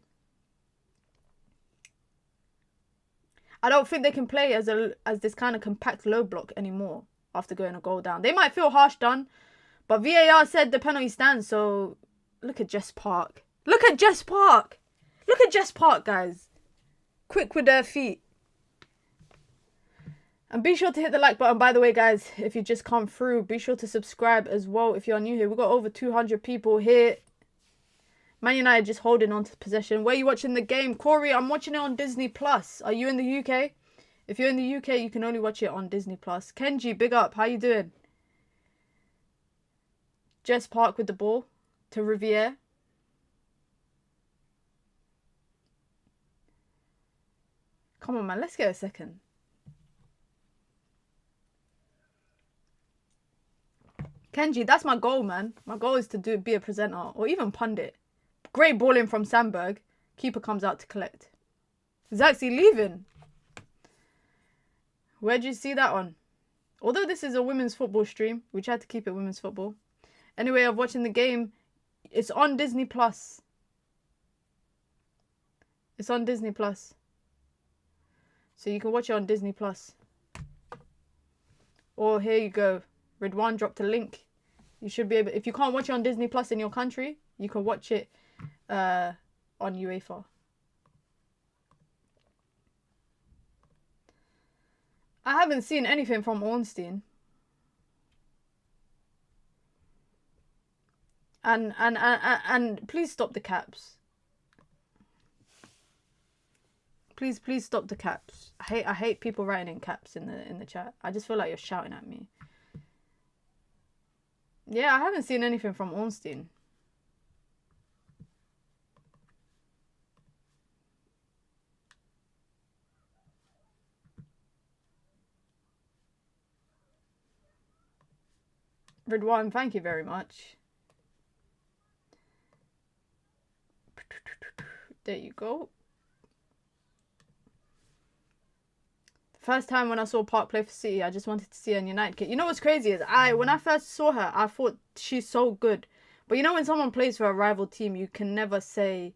I don't think they can play as this kind of compact low block anymore after going a goal down. They might feel harsh done, but VAR said the penalty stands. So look at Jess Park. Look at Jess Park. Look at Jess Park, guys. Quick with their feet. And be sure to hit the like button. By the way, guys, if you just come through, be sure to subscribe as well if you're new here. We've got over 200 people here. Man United just holding on to possession. Where are you watching the game? Corey, I'm watching it on Disney+. Are you in the UK? If you're in the UK, you can only watch it on Disney+. Kenji, big up. How you doing? Jess Park with the ball to Riviere. Come on, man. Let's get a second. Kenji, that's my goal, man. My goal is to be a presenter or even pundit. Great ball in from Sandberg. Keeper comes out to collect. Zaxi leaving. Where'd you see that on? Although this is a women's football stream, we tried to keep it women's football. Anyway, of watching the game, it's on Disney+. It's on Disney+. So you can watch it on Disney+. Or here you go. Ridwan dropped a link. You should be able... If you can't watch it on Disney+ in your country, you can watch it on UEFA. I haven't seen anything from Ornstein. And please stop the caps. Please stop the caps. I hate people writing in caps in the chat. I just feel like you're shouting at me. Yeah, I haven't seen anything from Ornstein. Ridwan, thank you very much. There you go. First time when I saw Park play for City, I just wanted to see her in United kit. You know what's crazy is when I first saw her, I thought she's so good. But you know when someone plays for a rival team, you can never say,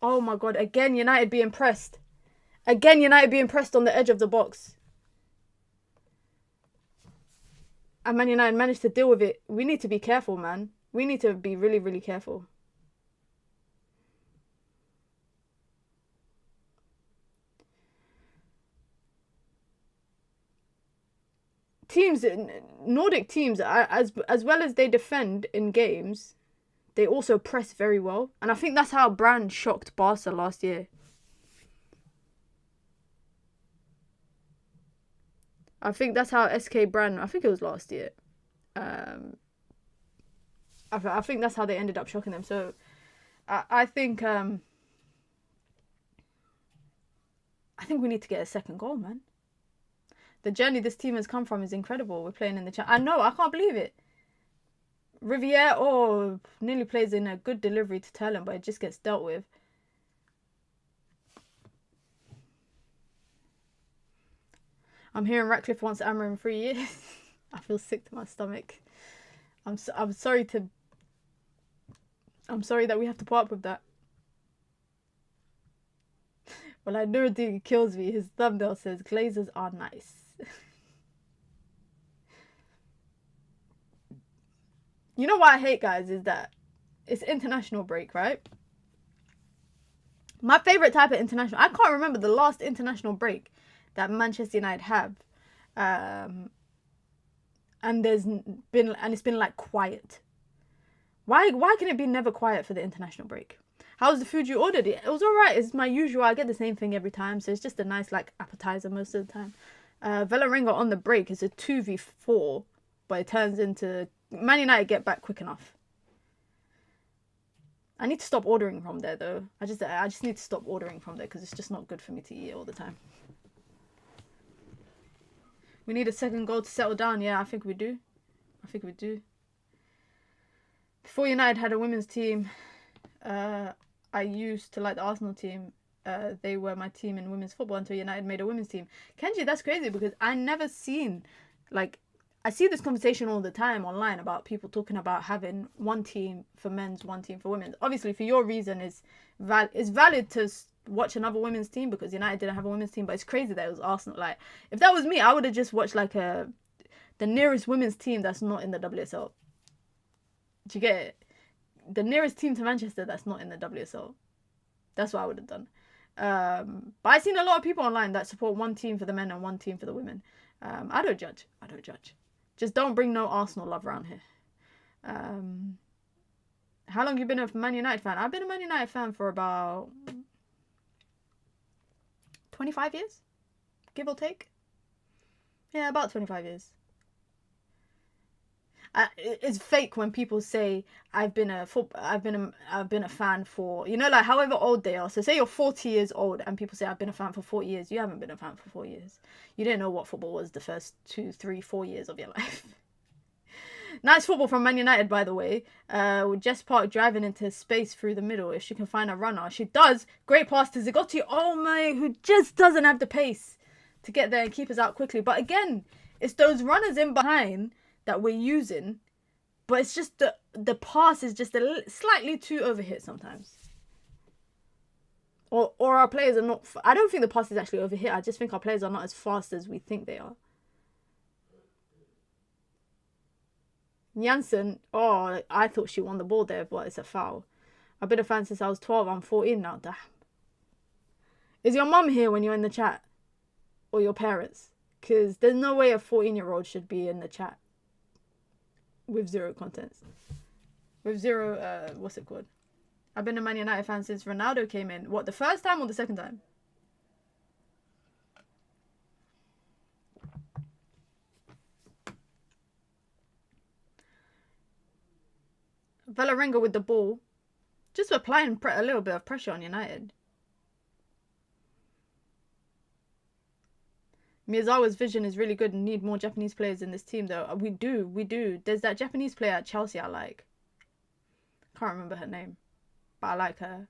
oh my God, again United be impressed. Again United be impressed on the edge of the box. And Man United managed to deal with it. We need to be careful, man. We need to be really, really careful. teams, Nordic teams, as well as they defend in games, they also press very well. And I think that's how Brand shocked Barca last year. I think that's how SK Brand, I think it was last year. I think that's how they ended up shocking them. So I think we need to get a second goal, man. The journey this team has come from is incredible. We're playing in the I know, I can't believe it. Riviere nearly plays in a good delivery to Terlen, but it just gets dealt with. I'm hearing Ratcliffe wants Amber in 3 years. I feel sick to my stomach. I'm sorry that we have to put up with that. Well, I know it kills me. His thumbnail says Glazers are nice. You know what I hate, guys, is that it's international break, right? My favourite type of international... I can't remember the last international break that Manchester United have. And it's been like quiet. Why can it be never quiet for the international break? How's the food you ordered? It was alright. It's my usual. I get the same thing every time. So it's just a nice like appetizer most of the time. Valerenga on the break is a 2v4. But it turns into... Man United get back quick enough. I need to stop ordering from there though. I just need to stop ordering from there because it's just not good for me to eat all the time. We need a second goal to settle down. Yeah, I think we do. Before United had a women's team, I used to like the Arsenal team. They were my team in women's football until United made a women's team. Kenji, that's crazy because I never seen, like, I see this conversation all the time online about people talking about having one team for men's, one team for women's. Obviously, for your reason, it's valid to watch another women's team because United didn't have a women's team, but it's crazy that it was Arsenal. Like, if that was me, I would have just watched like the nearest women's team that's not in the WSL. Do you get it? The nearest team to Manchester that's not in the WSL. That's what I would have done. But I've seen a lot of people online that support one team for the men and one team for the women. I don't judge. Just don't bring no Arsenal love around here. How long you been a Man United fan? I've been a Man United fan for about 25 years, give or take. Yeah, about 25 years. It's fake when people say I've been a fan for, you know, like however old they are. So say you're 40 years old and people say I've been a fan for 40 years. You haven't been a fan for 4 years. You didn't know what football was the first 2, 3, 4 years of your life. Nice football from Man United, by the way. With Jess Park driving into space through the middle. If she can find a runner, she does. Great pass to Zigotti. Oh my, who just doesn't have the pace to get there and keep us out quickly. But again, it's those runners in behind that we're using, but it's just the pass is just slightly too overhit sometimes. Or our players are not... I don't think the pass is actually overhit. I just think our players are not as fast as we think they are. Janssen, oh, I thought she won the ball there, but it's a foul. I've been a fan since I was 12. I'm 14 now. Damn. Is your mum here when you're in the chat? Or your parents? Because there's no way a 14-year-old should be in the chat with zero contents. With zero, what's it called? I've been a Man United fan since Ronaldo came in. What, the first time or the second time? Valerenga with the ball. Just applying a little bit of pressure on United. Miyazawa's vision is really good and need more Japanese players in this team, though. We do. There's that Japanese player at Chelsea I like. Can't remember her name, but I like her.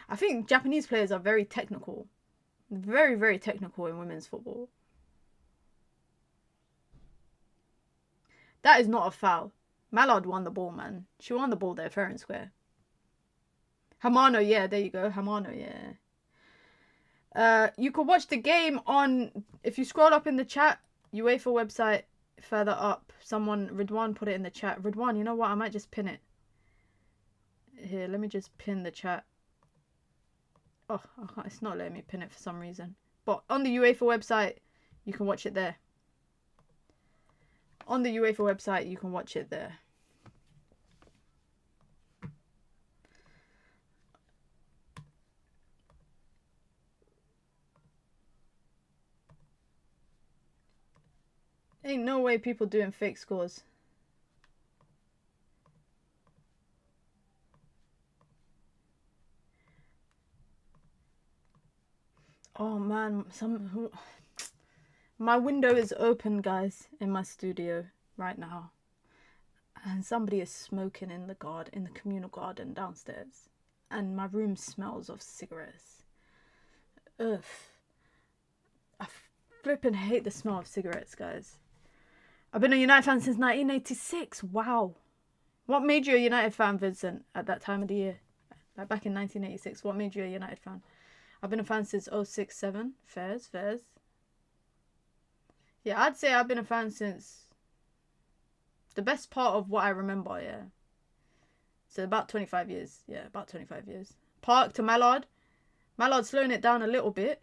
I think Japanese players are very technical. Very, very technical in women's football. That is not a foul. Mallard won the ball, man. She won the ball there, fair and square. Hamano, yeah, there you go. Hamano, yeah. You could watch the game on, if you scroll up in the chat, UEFA website, further up. Ridwan put it in the chat. Ridwan, you know what? I might just pin it. Here, let me just pin the chat. Oh, it's not letting me pin it for some reason. But on the UEFA website, you can watch it there. on the UEFA website. You can watch it there. Ain't no way people doing fake scores. Oh man, my window is open, guys, in my studio right now, and somebody is smoking in the communal garden downstairs, and my room smells of cigarettes. Ugh, I flipping hate the smell of cigarettes, guys. I've been a United fan since 1986. Wow. What made you a United fan, Vincent, at that time of the year? Like back in 1986, what made you a United fan? I've been a fan since 06-07. Fairs. Yeah, I'd say I've been a fan since the best part of what I remember, yeah. So about 25 years. Yeah, about 25 years. Park to Mallard. Mallard's slowing it down a little bit.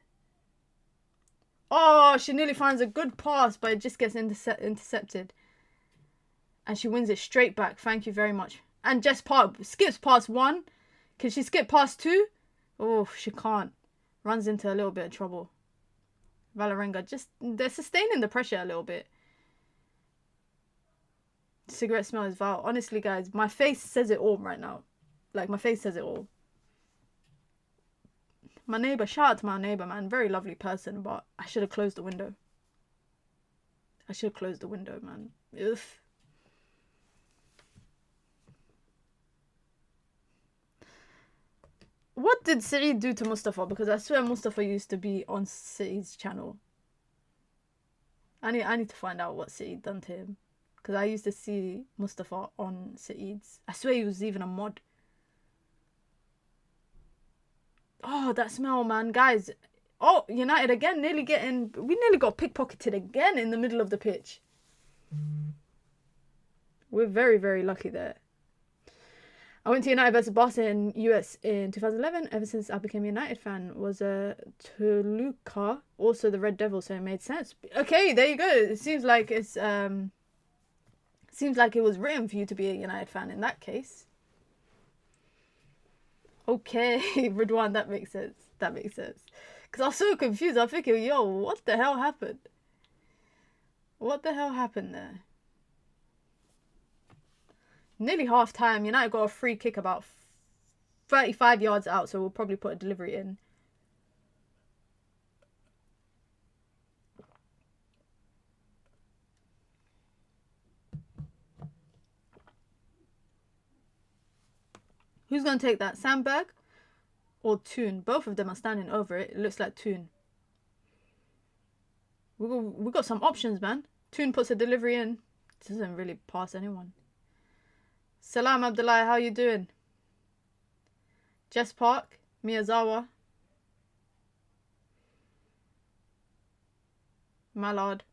Oh, she nearly finds a good pass, but it just gets intercepted. And she wins it straight back. Thank you very much. And Jess Park skips past 1. Can she skip past 2? Oh, she can't. Runs into a little bit of trouble. Valerenga, they're sustaining the pressure a little bit. Cigarette smell is vile. Honestly, guys, my face says it all right now. Like, my face says it all. My neighbour, shout out to my neighbour, man. Very lovely person, but I should have closed the window. I should have closed the window, man. Ugh. What did Saeed do to Mustafa? Because I swear Mustafa used to be on Saeed's channel. I need to find out what Saeed done to him. Because I used to see Mustafa on Saeed's. I swear he was even a mod. Oh, that smell, man. Guys. Oh, United again. We nearly got pickpocketed again in the middle of the pitch. We're very, very lucky there. I went to United versus Barca in US in 2011. Ever since I became a United fan, was Toluca, also the Red Devil, so it made sense. Okay, there you go. It seems like it was written for you to be a United fan in that case. Okay, Ridwan, that makes sense. That makes sense. Because I was so confused. I'm thinking, yo, what the hell happened? What the hell happened there? Nearly half time. United got a free kick about 35 yards out, so we'll probably put a delivery in. Who's going to take that? Sandberg or Toon? Both of them are standing over it. It looks like Toon. We got some options, man. Toon puts a delivery in. Doesn't really pass anyone. Salam Abdullah, how you doing? Jess Park, Miyazawa. Mallard.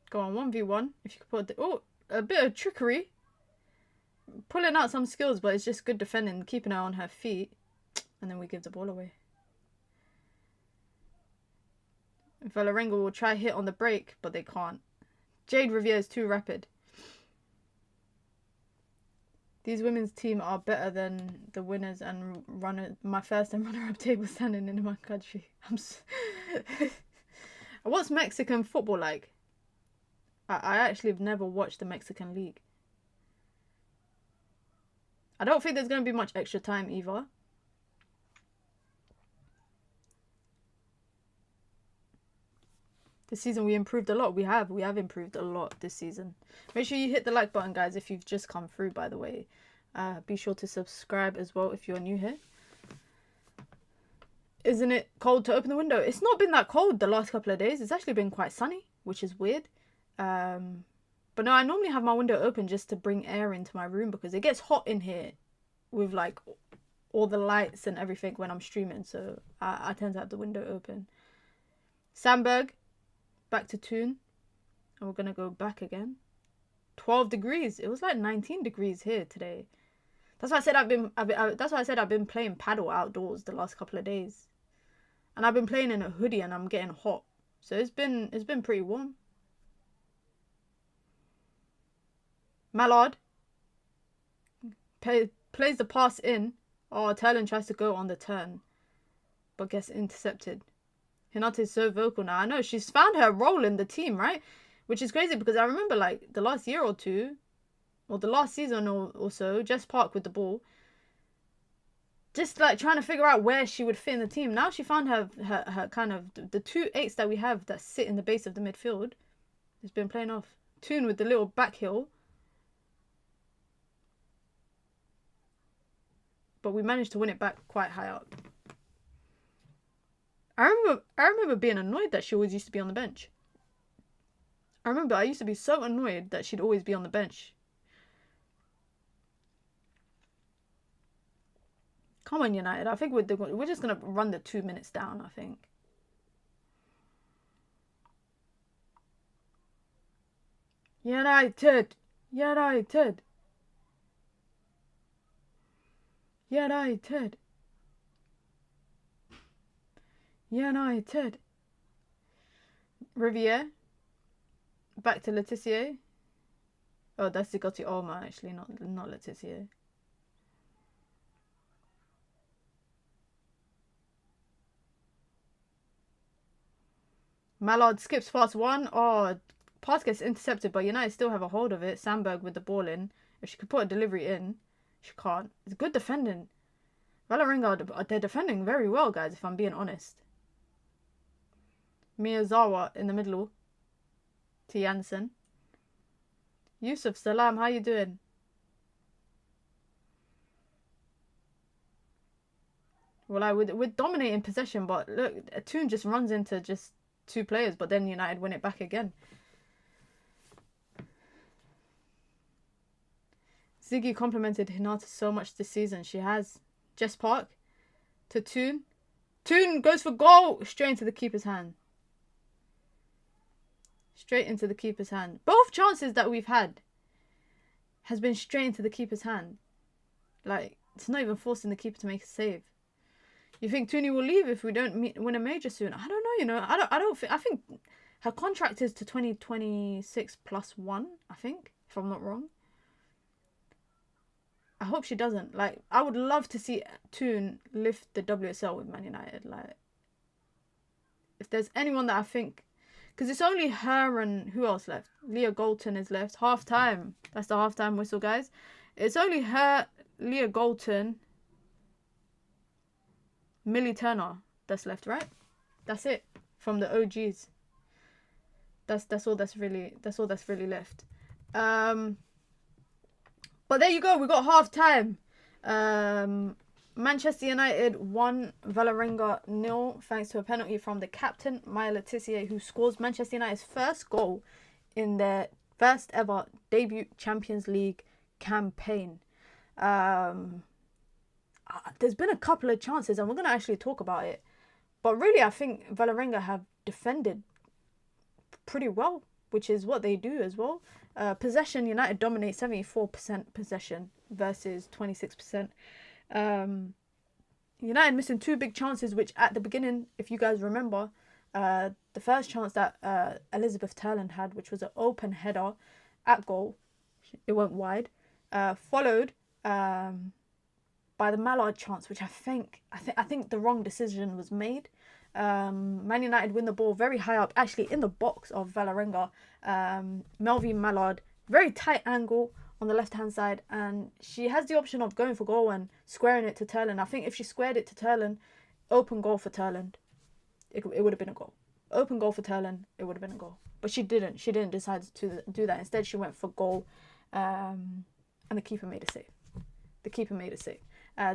Go on, 1v1. If you could put a bit of trickery. Pulling out some skills, but it's just good defending, keeping her on her feet. And then we give the ball away. Valerenga will try hit on the break, but they can't. Jade Riviere is too rapid. These women's team are better than the winners and my first and runner-up table standing in my country. What's Mexican football like? I actually have never watched the Mexican league. I don't think there's going to be much extra time either. This season we improved a lot. We have improved a lot this season. Make sure you hit the like button, guys, if you've just come through, by the way. Be sure to subscribe as well if you're new here. Isn't it cold to open the window? It's not been that cold the last couple of days. It's actually been quite sunny, which is weird. But no, I normally have my window open just to bring air into my room because it gets hot in here with like all the lights and everything when I'm streaming. So I tend to have the window open. Sandberg. Back to Toon. And we're going to go back again. 12 degrees. It was like 19 degrees here today. That's why I said I've been playing paddle outdoors the last couple of days. And I've been playing in a hoodie and I'm getting hot. So it's been pretty warm. Mallard plays the pass in. Oh, Terlen tries to go on the turn, but gets intercepted. Hinata is so vocal now. I know she's found her role in the team, right? Which is crazy because I remember like the last year or two, or the last season or so, Jess Park with the ball, just like trying to figure out where she would fit in the team. Now she found her kind of the 2 8s that we have that sit in the base of the midfield. It's been playing off. Toon with the little back heel. But we managed to win it back quite high up. I remember being annoyed that she always used to be on the bench. I remember I used to be so annoyed that she'd always be on the bench. Come on, United. I think we're just going to run the 2 minutes down, I think. United. United. United. United. Riviere. Back to Laetitia. Oh, that's Zigotti Olma, actually, not Laetitia. Mallard skips past one. Oh, pass gets intercepted, but United still have a hold of it. Sandberg with the ball in. If she could put a delivery in, she can't. It's good defending. Valerenga, they're defending very well, guys, if I'm being honest. Miyazawa in the middle. To Janssen. Yusuf Salam, how you doing? Well, we're dominating possession, but look, Toon just runs into just 2 players, but then United win it back again. Ziggy complimented Hinata so much this season. She has. Jess Park to Toon. Toon goes for goal. Straight into the keeper's hand. Straight into the keeper's hand. Both chances that we've had has been straight into the keeper's hand. Like, it's not even forcing the keeper to make a save. You think Tooney will leave if we don't win a major soon? I don't know, you know. I think her contract is to 2026 plus 1, I think, if I'm not wrong. I hope she doesn't. Like, I would love to see Toon lift the WSL with Man United. Like, if there's anyone that I think... Because it's only her and... Who else left? Leah Golton is left. Half-time. That's the half-time whistle, guys. It's only her, Leah Golton, Millie Turner that's left, right? That's it. From the OGs. That's all that's really left. But there you go. We got half time. Manchester United 1, Valerenga 0, thanks to a penalty from the captain, Maya Letitia, who scores Manchester United's first goal in their first ever debut Champions League campaign. There's been a couple of chances, and we're going to actually talk about it. But really, I think Valerenga have defended pretty well, which is what they do as well. Possession, United dominate 74% possession versus 26%. United missing 2 big chances, which at the beginning, if you guys remember, the first chance that Elizabeth Terland had, which was an open header at goal, it went wide, followed by the Mallard chance, which I think the wrong decision was made. Man United win the ball very high up, actually in the box of Valerenga. Melvie Mallard, very tight angle on the left hand side, and she has the option of going for goal and squaring it to Terland. I think if she squared it to Terland, open goal for Terland, it would have been a goal. Open goal for Terland, it would have been a goal. But she didn't decide to do that. Instead, she went for goal, and the keeper made a save.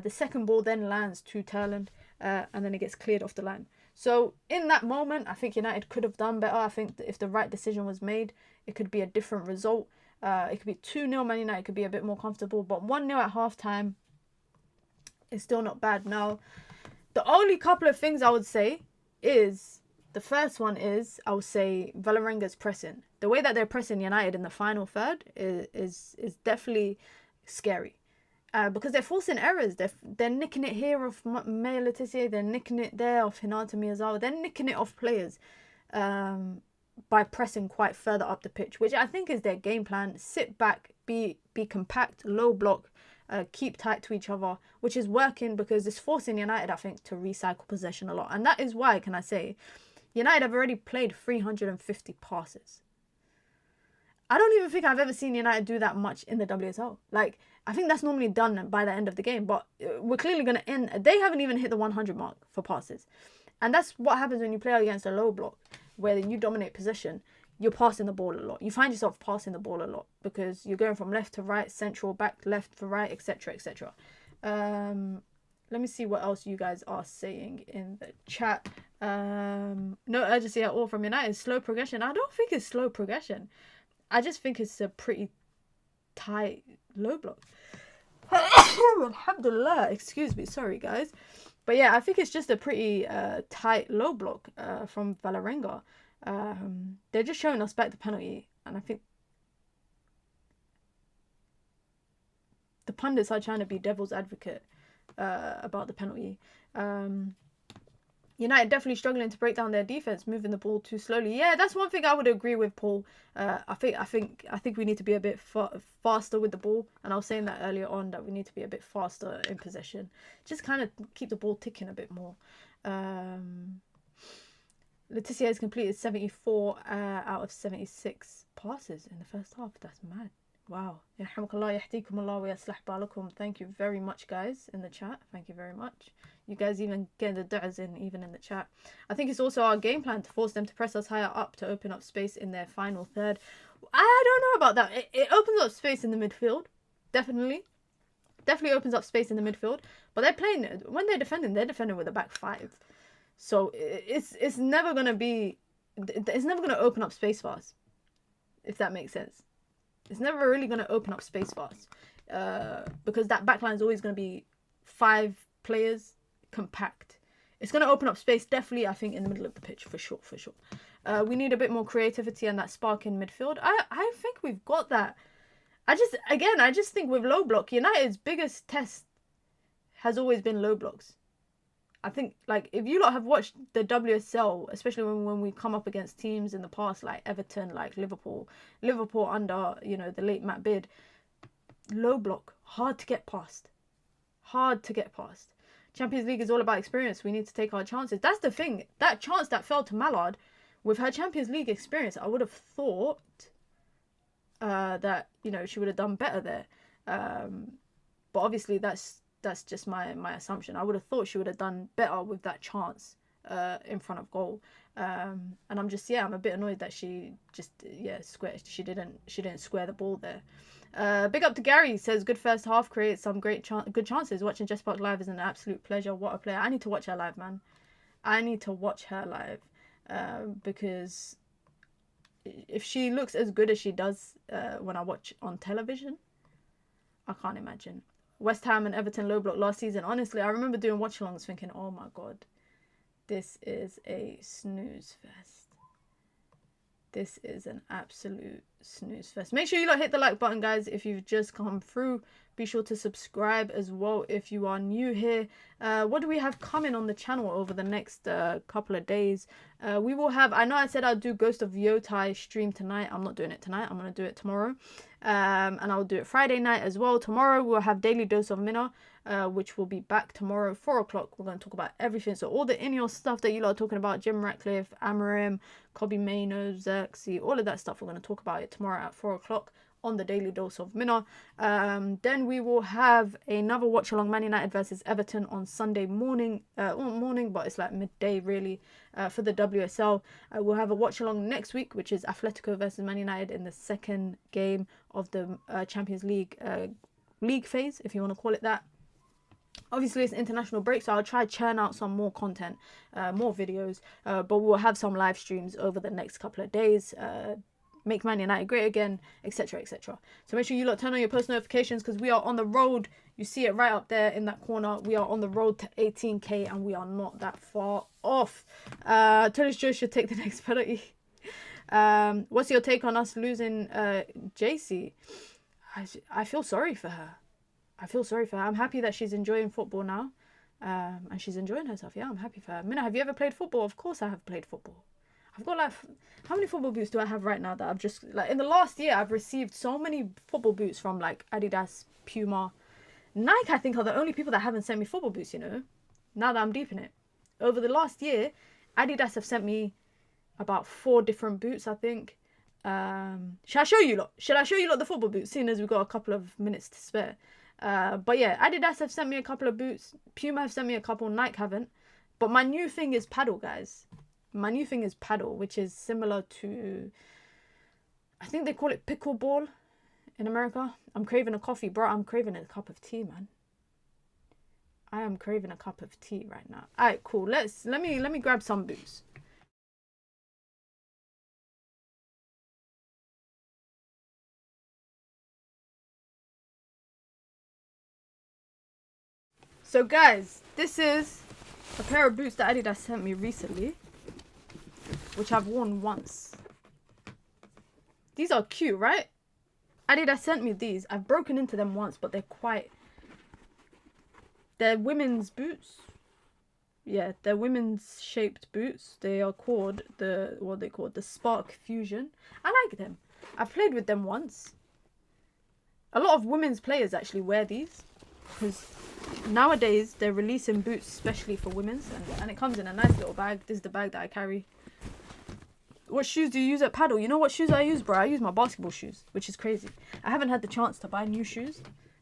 The second ball then lands to Terland, and then it gets cleared off the line. So in that moment, I think United could have done better. I think if the right decision was made, it could be a different result. It could be 2-0 Man United, could be a bit more comfortable. But 1-0 at half-time is still not bad. Now, the only couple of things I would say is... The first one is, I would say, Valerenga's pressing. The way that they're pressing United in the final third is definitely scary. Because they're forcing errors. They're nicking it here off Maya Letitia. They're nicking it there off Hinata Miyazawa. They're nicking it off players. by pressing quite further up the pitch, which I think is their game plan. Sit back, be compact, low block, keep tight to each other, which is working because it's forcing United, I think, to recycle possession a lot. And that is why, can I say, United have already played 350 passes. I don't even think I've ever seen United do that much in the WSL. Like, I think that's normally done by the end of the game, but we're clearly going to end. They haven't even hit the 100 mark for passes. And that's what happens when you play against a low block, where you dominate possession. You're passing the ball a lot. You find yourself passing the ball a lot because you're going from left to right, central, back, left to right, etc., etc. Let me see what else you guys are saying in the chat. No urgency at all from United. Slow progression. I don't think it's slow progression. I just think it's a pretty tight low block. Alhamdulillah. Excuse me. Sorry, guys. But yeah, I think it's just a pretty tight low block from Valerenga. They're just showing us back the penalty. And I think the pundits are trying to be devil's advocate about the penalty. United definitely struggling to break down their defense, moving the ball too slowly. Yeah, that's one thing I would agree with, Paul. I think we need to be a bit faster with the ball, and I was saying that earlier on, that we need to be a bit faster in possession. Just kind of keep the ball ticking a bit more. Leticia has completed 74 out of 76 passes in the first half. That's mad. Wow. Thank you very much, guys, in the chat. Thank you very much. You guys even getting the du'as in, even in the chat. I think it's also our game plan to force them to press us higher up to open up space in their final third. I don't know about that. It opens up space in the midfield. Definitely opens up space in the midfield. But they're playing, when they're defending with a back five. So it's never going to be, it's never going to open up space for us, if that makes sense. It's never really going to open up space for us because that backline is always going to be 5 players, compact. It's going to open up space, definitely, I think, in the middle of the pitch, for sure. We need a bit more creativity and that spark in midfield. I think we've got that. I just think with low block, United's biggest test has always been low blocks. I think, like, if you lot have watched the WSL, especially when we come up against teams in the past, like Everton, like Liverpool under, the late Matt Bid, low block, hard to get past. Champions League is all about experience. We need to take our chances. That's the thing. That chance that fell to Mallard, with her Champions League experience, I would have thought that, she would have done better there. But obviously that's just my assumption. I would have thought she would have done better with that chance in front of goal. And I'm a bit annoyed that she didn't square the ball there. Big up to Gary, says good first half, creates some good chances. Watching Jess Park live is an absolute pleasure. What a player. I need to watch her live, man. Because if she looks as good as she does when I watch on television, I can't imagine. West Ham and Everton low block last season. Honestly, I remember doing watch-alongs thinking, oh my God, this is a snooze fest. This is an absolute snooze fest. Make sure you hit the like button, guys, if you've just come through. Be sure to subscribe as well if you are new here. What do we have coming on the channel over the next couple of days? We will have, I know I said I'd do Ghost of Yotai stream tonight. I'm not doing it tonight. I'm going to do it tomorrow. And I'll do it Friday night as well. Tomorrow we'll have Daily Dose of Minna, which will be back tomorrow, 4 o'clock. We're going to talk about everything. So all the in-your stuff that you lot are talking about, Jim Ratcliffe, Amarim, Kobe Maino, Xerxes, all of that stuff, we're going to talk about it tomorrow at 4 o'clock on the Daily Dose of Minna. Then we will have another watch along, Man United versus Everton, on Sunday morning, but it's like midday really, for the WSL. We'll have a watch along next week, which is Atletico versus Man United in the second game of the Champions League league phase, if you want to call it that. Obviously it's international break, so I'll try to churn out some more content, more videos, but we'll have some live streams over the next couple of days, make Man United great again, etc, etc. So make sure you lot turn on your post notifications, because we are on the road. You see it right up there in that corner. We are on the road to 18k, and we are not that far off. Tony Joe should take the next penalty. What's your take on us losing JC? I feel sorry for her. I'm happy that she's enjoying football now, and she's enjoying herself. Yeah, I'm happy for her. Minna, have you ever played football? Of course I have played football. I've got like, how many football boots do I have right now that I've just, like, in the last year, I've received so many football boots from like Adidas, Puma, Nike, I think, are the only people that haven't sent me football boots, you know, now that I'm deep in it. Over the last year, Adidas have sent me about 4 different boots, I think. Should I show you lot? Should I show you lot the football boots, seeing as we've got a couple of minutes to spare? But yeah, Adidas have sent me a couple of boots. Puma have sent me a couple. Nike haven't. But my new thing is paddle, guys. My new thing is paddle, which is similar to, I think they call it pickleball in America. I'm craving a coffee, bro. I'm craving a cup of tea, man. I am craving a cup of tea right now. All right, cool. Let me grab some boots. So guys, this is a pair of boots that Adidas sent me recently, which I've worn once. These are cute, right? Adidas sent me these. I've broken into them once, but they're women's boots. Yeah, they're women's shaped boots. They are called the Spark Fusion. I like them. I've played with them once. A lot of women's players actually wear these, because nowadays they're releasing boots especially for women's, and it comes in a nice little bag. This is the bag that I carry. What shoes do you use at paddle? You know what shoes I use, bro? I use my basketball shoes, which is crazy. I haven't had the chance to buy new shoes.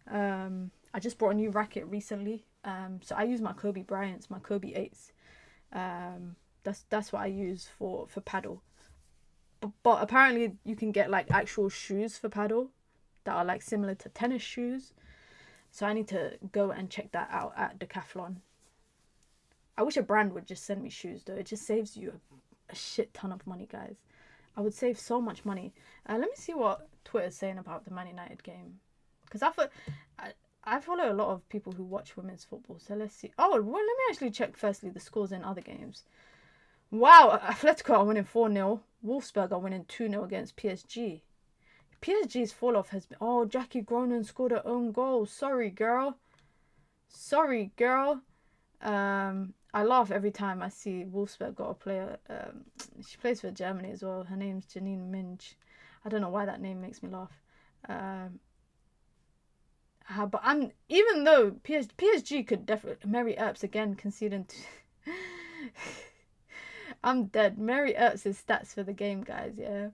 I just bought a new racket recently. So I use my Kobe Bryant's, my Kobe 8s. That's what I use for paddle. But apparently you can get like actual shoes for paddle that are like similar to tennis shoes. So I need to go and check that out at Decathlon. I wish a brand would just send me shoes though. It just saves you a shit ton of money, guys. I would save so much money. Let me see what Twitter's saying about the Man United game, because I follow a lot of people who watch women's football. So let's see. Oh, well, let me actually check firstly the scores in other games. Wow, Atletico are winning 4-0. Wolfsburg are winning 2-0 against PSG. PSG's fall off has been... Oh, Jackie Groenen scored her own goal. Sorry, girl. Sorry, girl. I laugh every time I see Wolfsburg got a player. She plays for Germany as well. Her name's Janine Minge. I don't know why that name makes me laugh. But even though PSG could definitely... Mary Earps again conceding... I'm dead. Mary Earps' stats for the game, guys, yeah.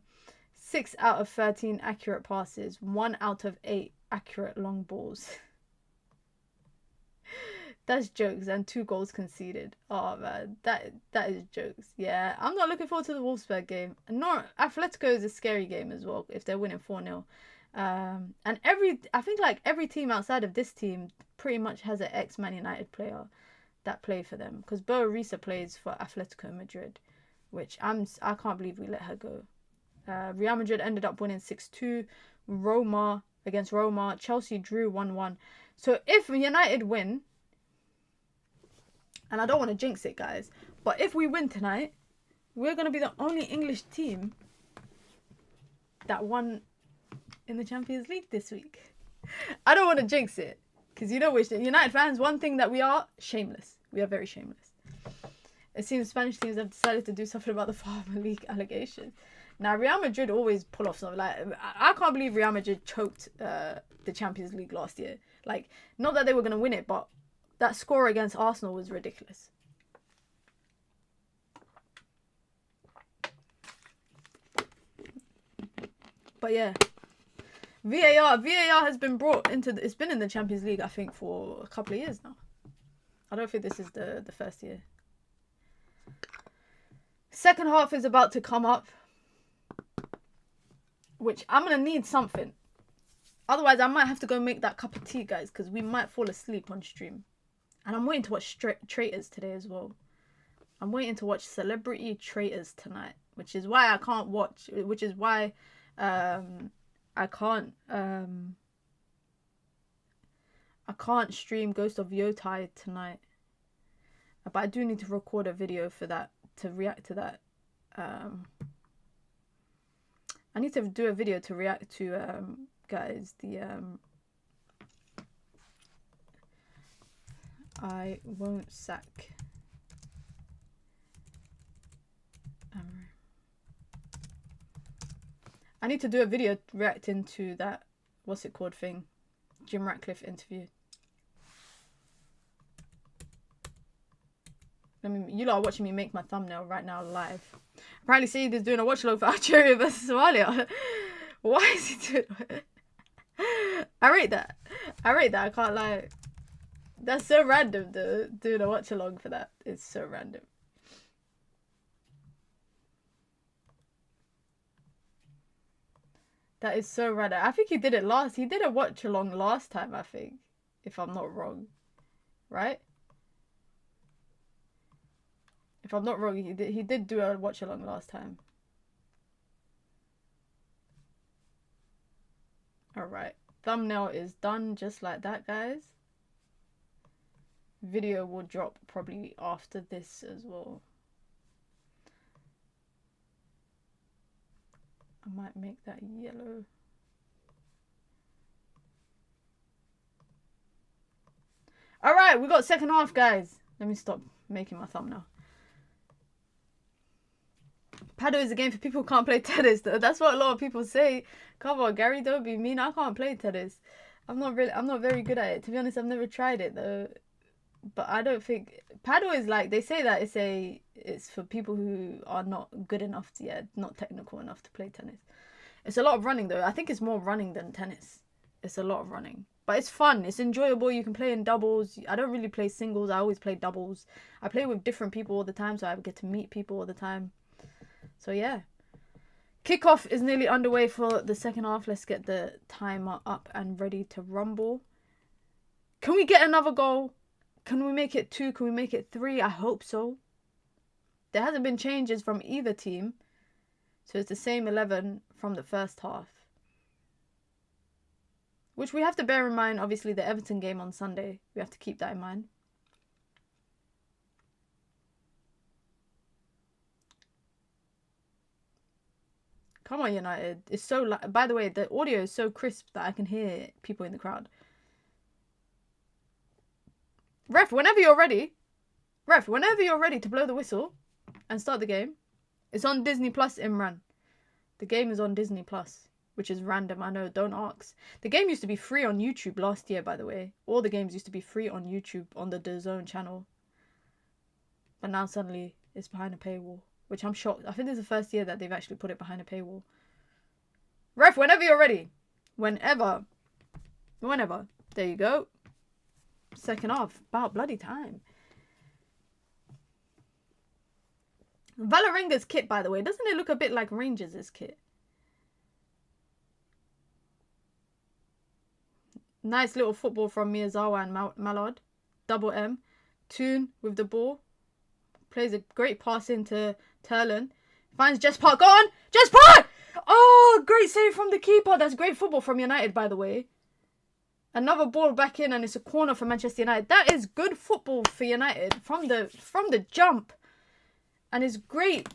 6 out of 13 accurate passes. 1 out of 8 accurate long balls. That's jokes, and 2 goals conceded. Oh man, that is jokes. Yeah, I'm not looking forward to the Wolfsburg game. Nor Atletico is a scary game as well if they're winning 4-0. And I think like every team outside of this team pretty much has an ex-Man United player that play for them, because Bo Risa plays for Atletico Madrid, which I can't believe we let her go. Real Madrid ended up winning 6-2. Against Roma. Chelsea drew 1-1. So if United win, and I don't want to jinx it, guys, but if we win tonight, we're going to be the only English team that won in the Champions League this week. I don't want to jinx it, because you know which United fans, one thing that we are, shameless. We are very shameless. It seems Spanish teams have decided to do something about the Farmer League allegations. Now, Real Madrid always pull off something. Like, I can't believe Real Madrid choked the Champions League last year. Like, not that they were going to win it, but that score against Arsenal was ridiculous. But yeah, VAR has been brought into... It's been in the Champions League, I think, for a couple of years now. I don't think this is the first year. Second half is about to come up, which I'm going to need something. Otherwise, I might have to go make that cup of tea, guys, because we might fall asleep on stream. And I'm waiting to watch Traitors today as well. I'm waiting to watch Celebrity Traitors tonight, which is why I can't watch... Which is why I can't stream Ghost of Yotai tonight. But I do need to record a video for that, to react to that. I need to do a video to react to, guys, the, I won't sack. I need to do a video reacting to that, what's it called thing? Jim Ratcliffe interview. You lot are watching me make my thumbnail right now live. Apparently Saeed is doing a watch along for Algeria versus Somalia. Why is he doing it? I rate that. I can't lie. That's so random, though, doing a watch along for that. It's so random. That is so random. I think he did it last. He did a watch along last time, I think. If I'm not wrong. Right? If I'm not wrong, he did do a watch along last time. Alright. Thumbnail is done just like that, guys. Video will drop probably after this as well. I might make that yellow. Alright, we got second half, guys. Let me stop making my thumbnail. Paddle is a game for people who can't play tennis, though. That's what a lot of people say. Come on, Gary, don't be mean. I can't play tennis. I'm not very good at it. To be honest, I've never tried it, though. But I don't think paddle is like, they say that it's for people who are not good enough to, yeah, not technical enough to play tennis. It's a lot of running, though. I think it's more running than tennis. It's a lot of running. But it's fun. It's enjoyable. You can play in doubles. I don't really play singles. I always play doubles. I play with different people all the time, so I get to meet people all the time. So yeah, kickoff is nearly underway for the second half. Let's get the timer up and ready to rumble. Can we get another goal? Can we make it 2? Can we make it 3? I hope so. There hasn't been changes from either team, so it's the same 11 from the first half, which we have to bear in mind. Obviously, the Everton game on Sunday, we have to keep that in mind. Come on, United. It's so... By the way, the audio is so crisp that I can hear people in the crowd. Ref, whenever you're ready to blow the whistle and start the game. It's on Disney Plus, Imran. The game is on Disney Plus, which is random. I know, don't ask. The game used to be free on YouTube last year, by the way. All the games used to be free on YouTube on the DAZN channel. But now suddenly it's behind a paywall, which I'm shocked. I think this is the first year that they've actually put it behind a paywall. Ref, whenever you're ready. Whenever. There you go. Second half. About bloody time. Valerenga's kit, by the way. Doesn't it look a bit like Rangers' kit? Nice little football from Miyazawa and Mallard. Double M. Toon with the ball. Plays a great pass into Turlen. Finds Jess Park. Go on! Jess Park! Oh, great save from the keeper. That's great football from United, by the way. Another ball back in, and it's a corner for Manchester United. That is good football for United from the jump. And it's great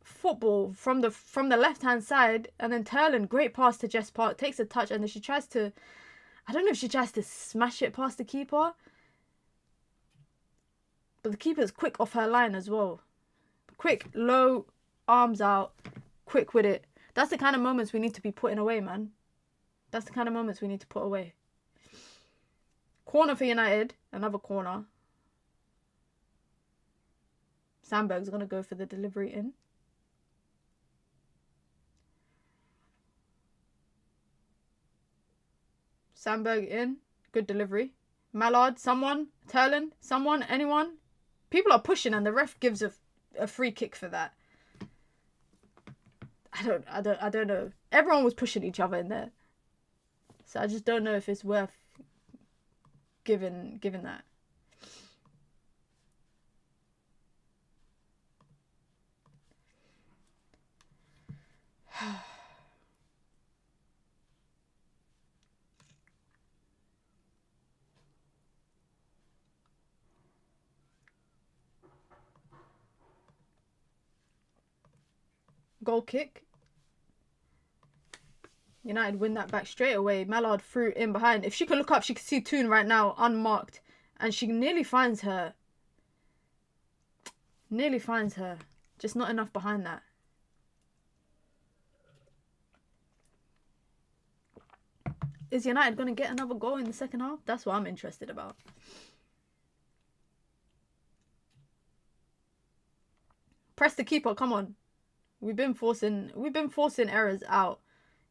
football from the left-hand side. And then Turlen, great pass to Jess Park. Takes a touch, and then she tries to... I don't know if she tries to smash it past the keeper. But the keeper's quick off her line as well. Quick, low, arms out, quick with it. That's the kind of moments we need to be putting away, man. That's the kind of moments we need to put away. Corner for United. Another corner. Sandberg's going to go for the delivery in. Sandberg in. Good delivery. Mallard, someone. Turlen, someone. Anyone. People are pushing, and the ref gives a free kick for that. I don't know. Everyone was pushing each other in there. So I just don't know if it's worth giving that. Goal kick. United win that back straight away. Mallard threw in behind. If she could look up, she could see Toon right now, unmarked. And she nearly finds her. Nearly finds her. Just not enough behind that. Is United going to get another goal in the second half? That's what I'm interested about. Press the keeper, come on. We've been forcing errors out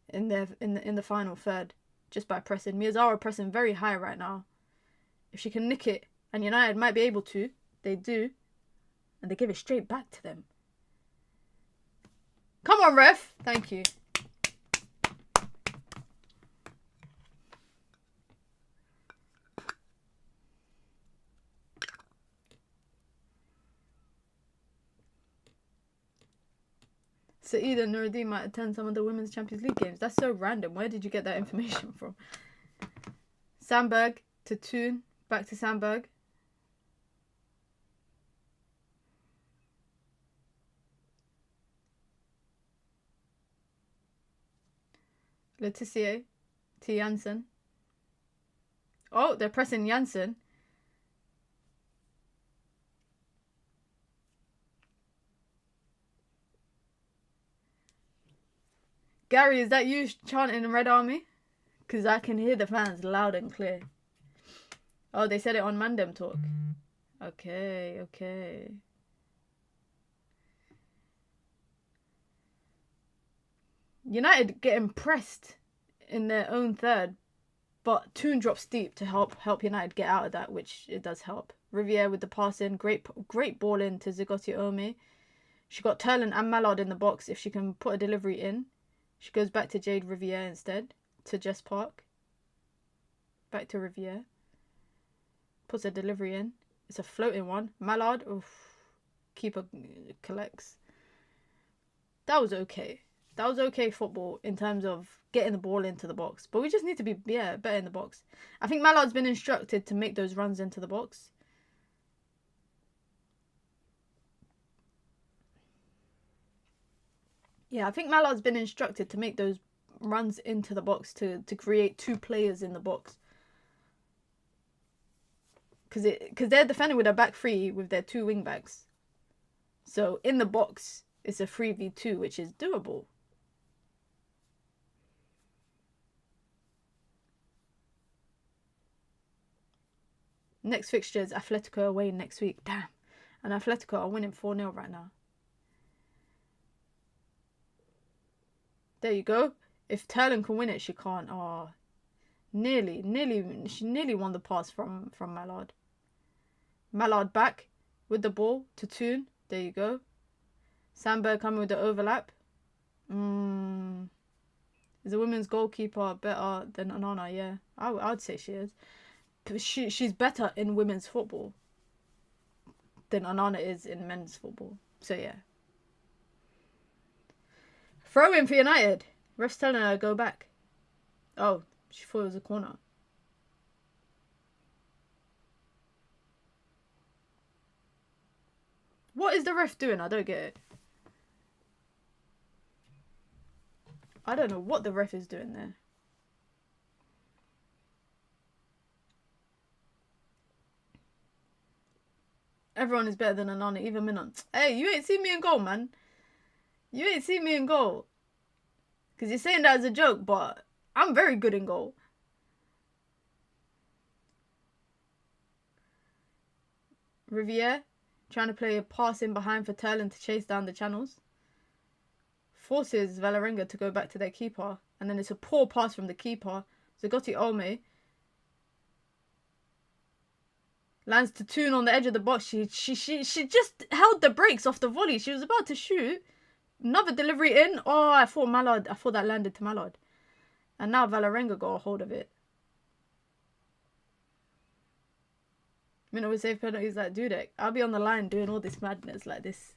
in the final third just by pressing. Miyazawa pressing very high right now. If she can nick it, and United might be able to, they do, and they give it straight back to them. Come on, ref. Thank you. Saeed and Nuruddin might attend some of the Women's Champions League games. That's so random. Where did you get that information from? Sandberg to Toon. Back to Sandberg. Letitia to Janssen. Oh, they're pressing Janssen. Gary, is that you chanting Red Army? Because I can hear the fans loud and clear. Oh, they said it on Mandem Talk. Okay, okay. United getting pressed in their own third, but Toon drops deep to help United get out of that, which it does help. Riviere with the pass in, great ball in to Zagoti Ome. She got Turlin and Mallard in the box. If she can put a delivery in, she goes back to Jade Riviere instead, to Jess Park. Back to Riviere. Puts a delivery in. It's a floating one. Mallard, oof. Keeper collects. That was okay. That was okay football in terms of getting the ball into the box. But we just need to be, better in the box. I think Mallard's been instructed to make those runs into the box. Yeah, I think Mallard's been instructed to make those runs into the box to create two players in the box. Because they're defending with a back three with their two wing backs. So in the box, it's a 3v2, which is doable. Next fixture is Atletico away next week. Damn. And Atletico are winning 4-0 right now. There you go. If Turlin can win it, she can't. Oh, she nearly won the pass from Mallard. Mallard back with the ball to Toon. There you go. Sandberg coming with the overlap. Is the women's goalkeeper better than Onana? Yeah, I would say she is. She's better in women's football than Onana is in men's football. So yeah. Throw in for United. Ref's telling her to go back. Oh, she thought it was a corner. What is the ref doing? I don't get it. I don't know what the ref is doing there. Everyone is better than Onana, even Minon. Hey, you ain't seen me in goal, man. You ain't seen me in goal. Because you're saying that as a joke, but I'm very good in goal. Riviere trying to play a pass in behind for Turlin to chase down the channels. Forces Valerenga to go back to their keeper. And then it's a poor pass from the keeper. Zagoti Ome lands to Toon on the edge of the box. She just held the brakes off the volley. She was about to shoot. Another delivery in. Oh, I thought that landed to Mallard. And now Valerenga got a hold of it. Minute with save penalties like Dudek. I'll be on the line doing all this madness like this.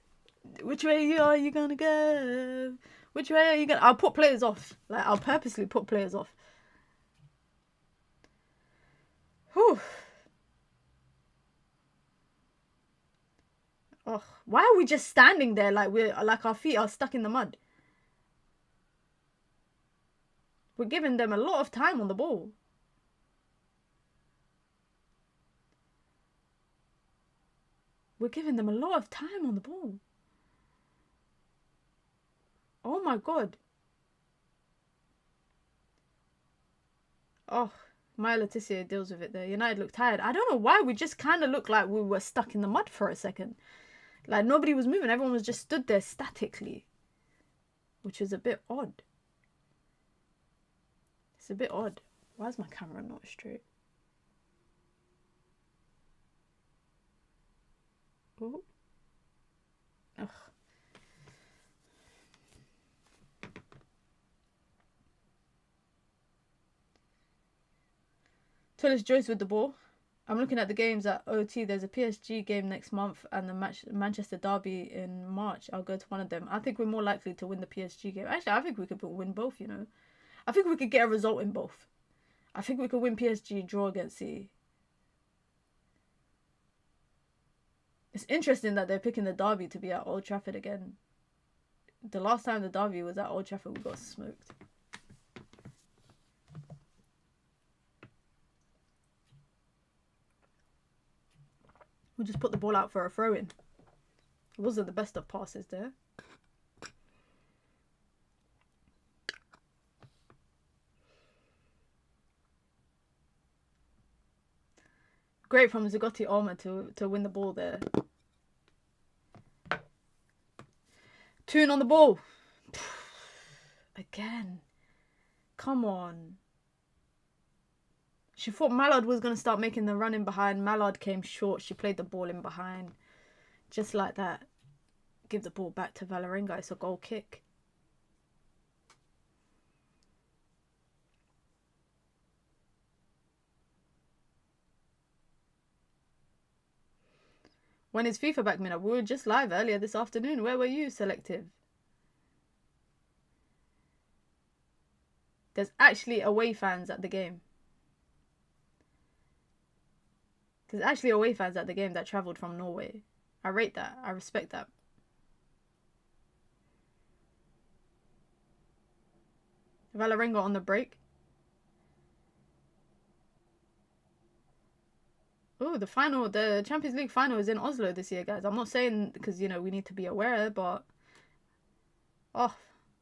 Which way are you gonna go? Which way are you gonna... I'll put players off. Like, I'll purposely put players off. Whew. Oh, why are we just standing there like our feet are stuck in the mud? We're giving them a lot of time on the ball. We're giving them a lot of time on the ball. Oh my God. Oh, Maya Leticia deals with it there. United looked tired. I don't know why. We just kind of looked like we were stuck in the mud for a second. Like, nobody was moving. Everyone was just stood there statically. Which is a bit odd. It's a bit odd. Why is my camera not straight? Ooh. Ugh. Tullis Joyce with the ball. I'm looking at the games at OT. There's a PSG game next month and the Manchester Derby in March. I'll go to one of them. I think we're more likely to win the PSG game. Actually, I think we could win both, you know. I think we could get a result in both. I think we could win PSG, draw against City. It's interesting that they're picking the Derby to be at Old Trafford again. The last time the Derby was at Old Trafford, we got smoked. We'll just put the ball out for a throw-in. It wasn't the best of passes there. Great from Zagotti Alma to win the ball there. Tune on the ball. Again. Come on. She thought Mallard was going to start making the run in behind. Mallard came short. She played the ball in behind. Just like that. Give the ball back to Valerenga. It's a goal kick. When is FIFA back, Mina? We were just live earlier this afternoon. Where were you, Selective? There's actually away fans at the game. There's actually away fans at the game that travelled from Norway. I rate that. I respect that. Valerenga on the break. Oh, the Champions League final is in Oslo this year, guys. I'm not saying because, you know, we need to be aware, but... Oh,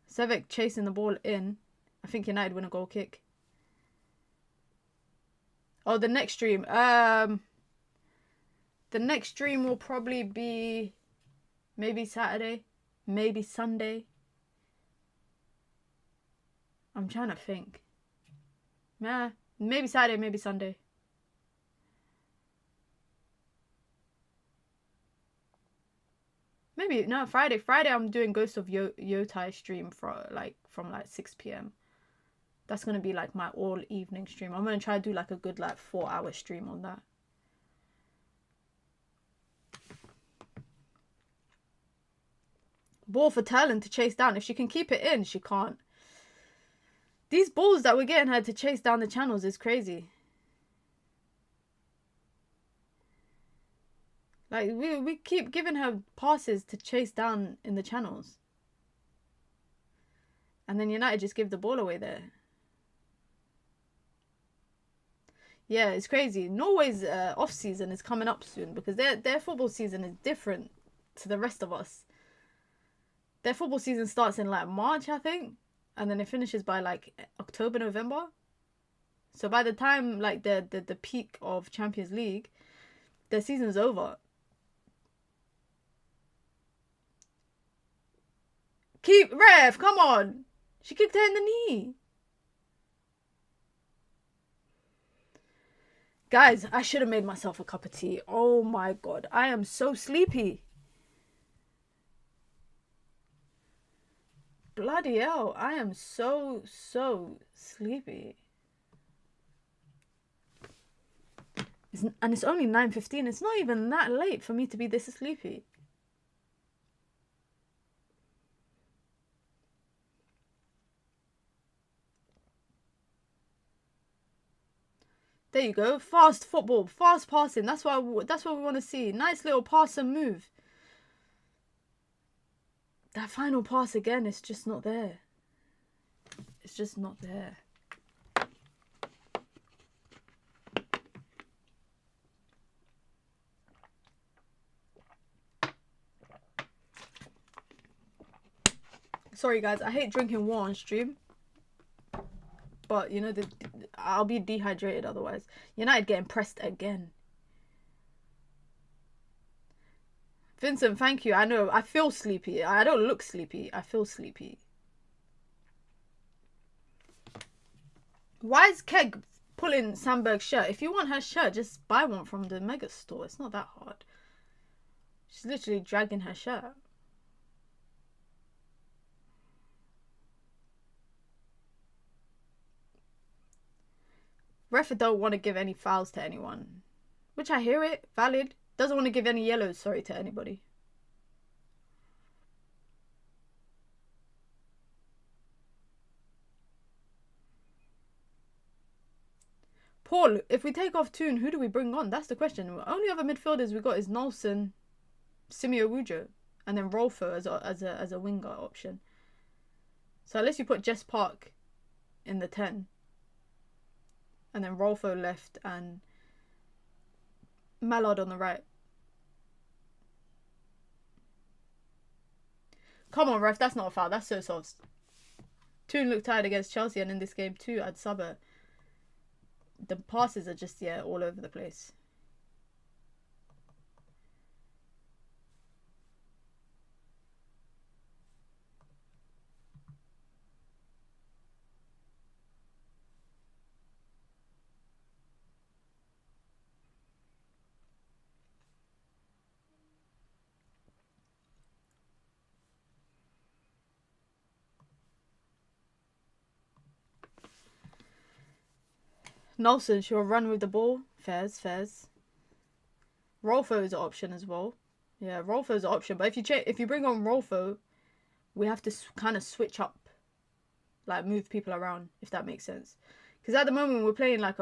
Sevek chasing the ball in. I think United win a goal kick. Oh, the next stream. The next stream will probably be maybe Saturday, maybe Sunday. I'm trying to think. Nah, maybe Saturday, maybe Sunday. Maybe no, Friday. Friday I'm doing Ghost of Yotai stream from like 6 p.m. That's gonna be like my all evening stream. I'm gonna try to do like a good like 4-hour stream on that. Ball for Talon to chase down. If she can keep it in, she can't. These balls that we're getting her to chase down the channels is crazy. Like, we keep giving her passes to chase down in the channels. And then United just give the ball away there. Yeah, it's crazy. Norway's off-season is coming up soon because their football season is different to the rest of us. Their football season starts in like March, I think. And then it finishes by like October, November. So by the time like the peak of Champions League, their season's over. Keep Rev, come on. She kicked her in the knee. Guys, I should have made myself a cup of tea. Oh my god, I am so sleepy. Bloody hell, I am so sleepy. And it's only 9:15. It's not even that late for me to be this sleepy. There you go. Fast football, fast passing. That's what we want to see. Nice little pass and move. That final pass again, it's just not there. It's just not there. Sorry guys, I hate drinking water on stream. but you know, I'll be dehydrated otherwise. United getting pressed again. Vincent, thank you. I know. I feel sleepy. I don't look sleepy. I feel sleepy. Why is Keg pulling Sandberg's shirt? If you want her shirt, just buy one from the mega store. It's not that hard. She's literally dragging her shirt. Ref don't want to give any fouls to anyone. Which I hear it. Valid. Doesn't want to give any yellows, sorry, to anybody. Paul, if we take off Toon, who do we bring on? That's the question. The only other midfielders we got is Nelson, Simio Wujo, and then Rolfo as a winger option. So unless you put Jess Park in the 10, and then Rolfo left and Mallard on the right. Come on, ref, that's not a foul. That's so soft. Toon looked tired against Chelsea, and in this game too, I'd sub her. The passes are just, yeah, all over the place. Nelson, she'll run with the ball. Fairs. Rolfo is an option as well. Yeah, Rolfo is an option. But if you bring on Rolfo, we have to kind of switch up, like move people around, if that makes sense. Because at the moment we're playing like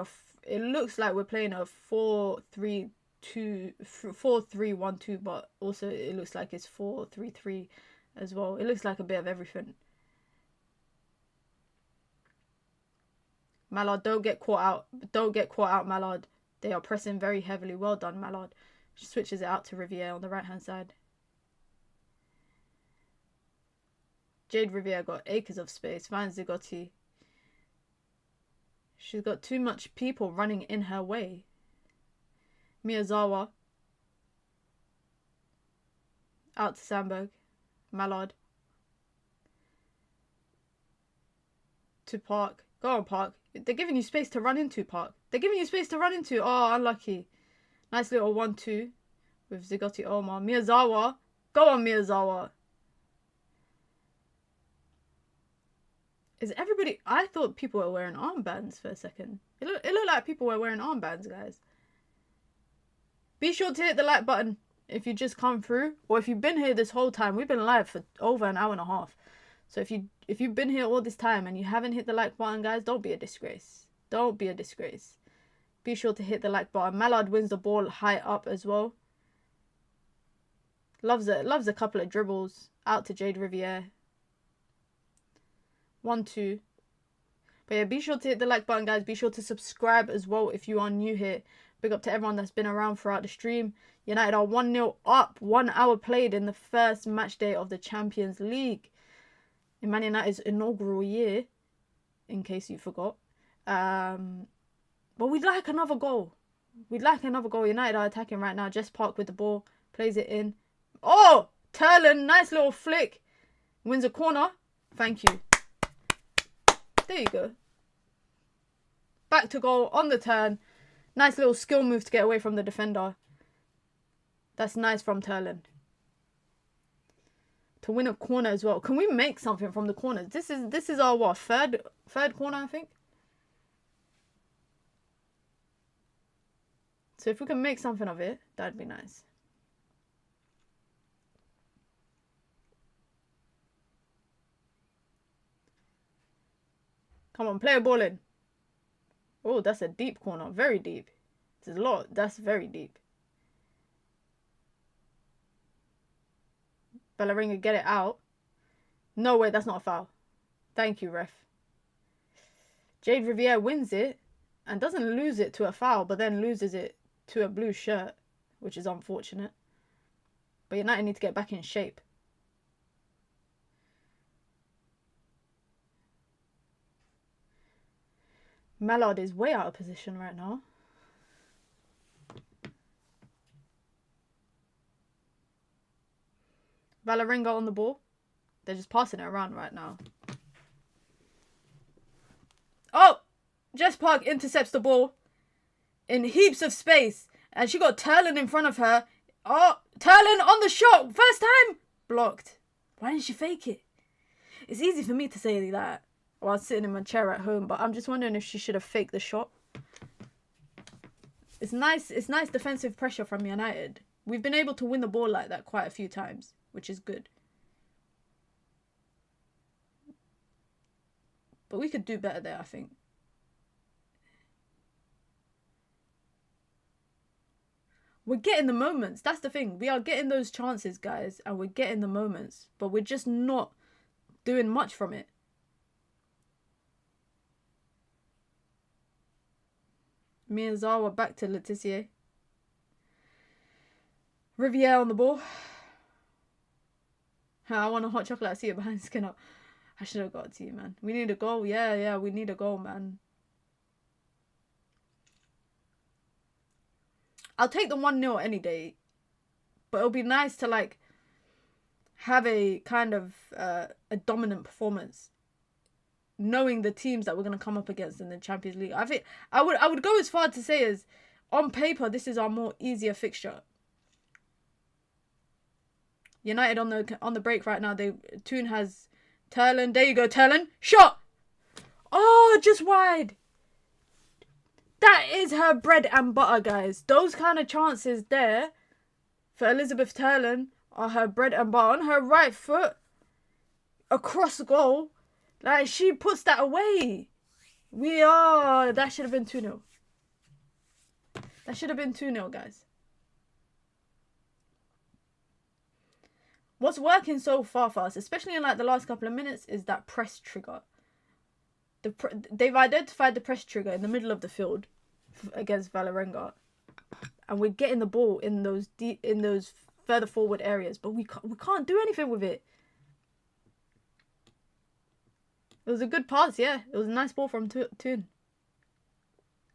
it looks like we're playing a 4-3-2, 4-3-1-2, but also it looks like it's 4-3-3 as well. It looks like a bit of everything. Mallard, don't get caught out. Don't get caught out, Mallard. They are pressing very heavily. Well done, Mallard. She switches it out to Riviere on the right-hand side. Jade Riviere got acres of space. Finds Zigotti. She's got too much people running in her way. Miyazawa. Out to Sandberg. Mallard. To Park. Go on, Park. They're giving you space to run into, Park. They're giving you space to run into. Oh, unlucky. Nice little 1-2 with Zigotti Omar. Miyazawa. Go on, Miyazawa. Is everybody... I thought people were wearing armbands for a second. It looked like people were wearing armbands, guys. Be sure to hit the like button if you just come through. Or if you've been here this whole time. We've been live for over an hour and a half. So if you've been here all this time and you haven't hit the like button, guys, don't be a disgrace. Don't be a disgrace. Be sure to hit the like button. Mallard wins the ball high up as well. Loves a couple of dribbles. Out to Jade Riviere. 1-2. But yeah, be sure to hit the like button, guys. Be sure to subscribe as well if you are new here. Big up to everyone that's been around throughout the stream. United are 1-0 up. 1 hour played in the first match day of the Champions League. In Man United's inaugural year, in case you forgot. But we'd like another goal. We'd like another goal. United are attacking right now. Jess Park with the ball. Plays it in. Oh! Turlen. Nice little flick. Wins a corner. Thank you. There you go. Back to goal on the turn. Nice little skill move to get away from the defender. That's nice from Turlen. To win a corner as well. Can we make something from the corners? This is our what? Third corner, I think. So if we can make something of it, that'd be nice. Come on, play a ball in. Oh, that's a deep corner. Very deep. It's a lot. That's very deep. Valerenga, get it out. No way, that's not a foul. Thank you, ref. Jade Riviere wins it and doesn't lose it to a foul, but then loses it to a blue shirt, which is unfortunate. But United need to get back in shape. Mallard is way out of position right now. Valerenga on the ball. They're just passing it around right now. Oh! Jess Park intercepts the ball in heaps of space. And she got Turlin in front of her. Oh, Turlin on the shot. First time. Blocked. Why didn't she fake it? It's easy for me to say that while sitting in my chair at home. But I'm just wondering if she should have faked the shot. It's nice defensive pressure from United. We've been able to win the ball like that quite a few times, which is good. But we could do better there, I think. We're getting the moments. That's the thing. We are getting those chances, guys. And we're getting the moments. But we're just not doing much from it. Miyazawa back to Letitia. Riviere on the ball. I want a hot chocolate. I see it behind Skinner. I should have got it to you, man. We need a goal. Yeah, we need a goal, man. I'll take the 1-0 any day. But it'll be nice to, like, have a kind of a dominant performance. Knowing the teams that we're going to come up against in the Champions League. I think I would go as far to say as, on paper, this is our more easier fixture. United on the break right now. Toon has Turlin. There you go, Turlin. Shot! Oh, just wide. That is her bread and butter, guys. Those kind of chances there for Elizabeth Turlin are her bread and butter. On her right foot, across the goal. Like, she puts that away. That should have been 2-0. That should have been 2-0, guys. What's working so far for us, especially in like the last couple of minutes, is that press trigger. They've identified the press trigger in the middle of the field against Valerenga, and we're getting the ball in those further forward areas, but we can't do anything with it. It was a good pass, yeah. It was a nice ball from Toon. It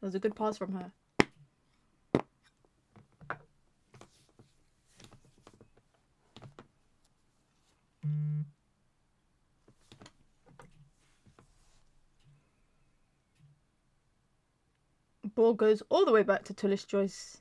was a good pass from her. Ball goes all the way back to Tullis Joyce.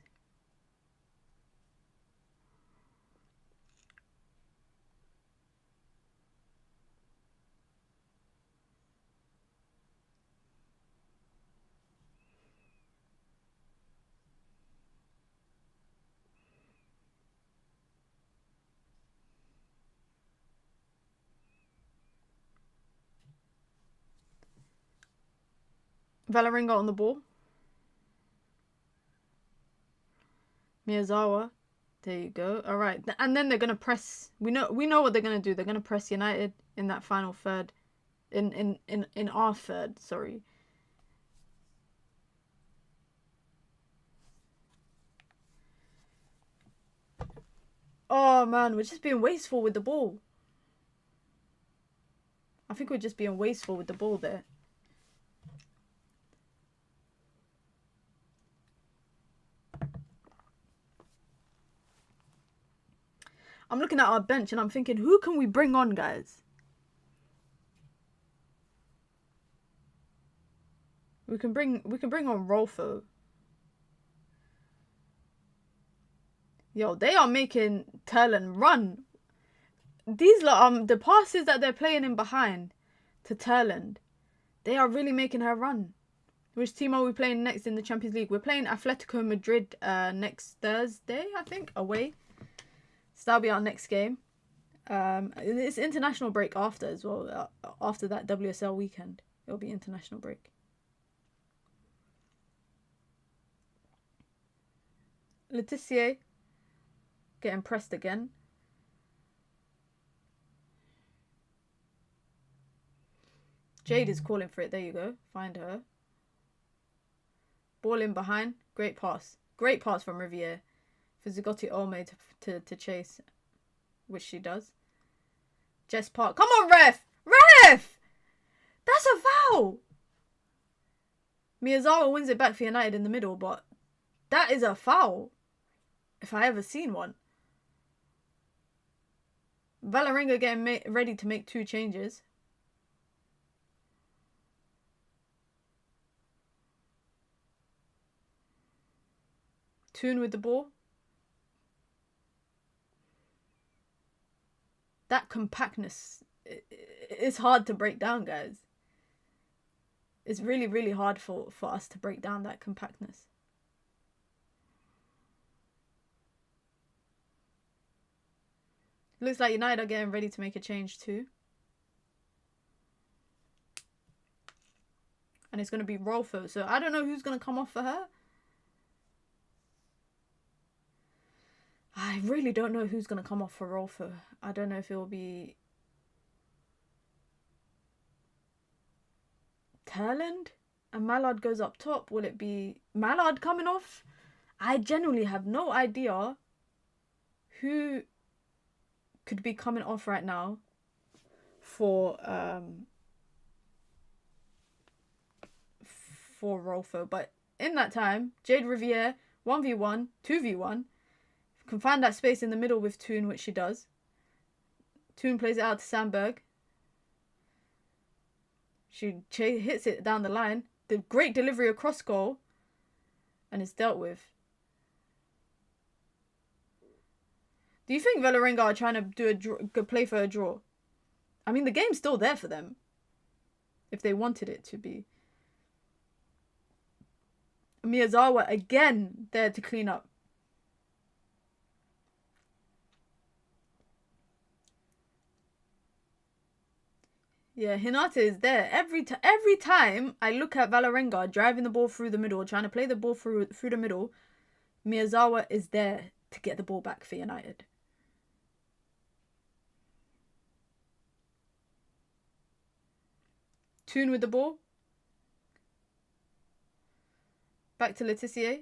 Valerenga on the ball. Miyazawa. There you go. All right. And then they're going to press. We know what they're going to do. They're going to press United in that final third. In our third, sorry. Oh, man. We're just being wasteful with the ball. I think we're just being wasteful with the ball there. I'm looking at our bench and I'm thinking, who can we bring on, guys? We can bring on Rolfo. Yo, they are making Turlin run. These lot, the passes that they're playing in behind to Turlin, they are really making her run. Which team are we playing next in the Champions League? We're playing Atletico Madrid next Thursday, I think, away. So that'll be our next game. It's international break after as well. After that WSL weekend, it'll be international break. Letitia getting pressed again. Jade is calling for it. There you go. Find her. Ball in behind. Great pass. Great pass from Riviere. For Zigotti Olme to chase, which she does. Jess Park. Come on, ref! Ref! That's a foul! Miyazawa wins it back for United in the middle, but that is a foul. If I ever seen one. Valerenga getting ready to make 2 changes. Toon with the ball. That compactness is hard to break down, guys. It's really, really hard for us to break down that compactness. Looks like United are getting ready to make a change too. And it's going to be Rolfo. So I don't know who's going to come off for her. I really don't know who's going to come off for Rolfo. I don't know if it will be Terland and Mallard goes up top. Will it be Mallard coming off? I genuinely have no idea who could be coming off right now for Rolfo. But in that time, Jade Riviere 1v1, 2v1. Can find that space in the middle with Toon, which she does. Toon plays it out to Sandberg. She hits it down the line. The great delivery across goal. And it's dealt with. Do you think Vålerenga are trying to do a play for a draw? I mean, the game's still there for them. If they wanted it to be. Miyazawa again there to clean up. Yeah, Hinata is there. Every time I look at Valerenga driving the ball through the middle, trying to play the ball through the middle, Miyazawa is there to get the ball back for United. Toon with the ball. Back to Letitia.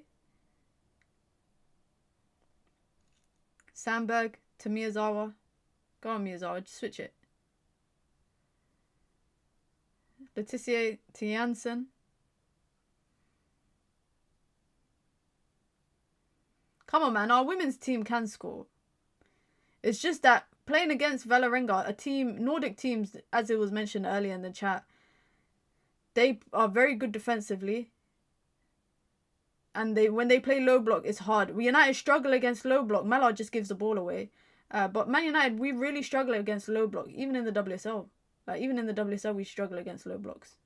Sandberg to Miyazawa. Go on, Miyazawa, just switch it. Letitia to Janssen. Come on, man. Our women's team can score. It's just that playing against Valerenga, a team, Nordic teams, as it was mentioned earlier in the chat, they are very good defensively. And when they play low block, it's hard. United struggle against low block. Mallard just gives the ball away. But Man United, we really struggle against low block, even in the WSL. Like, even in the WSL, we struggle against low blocks.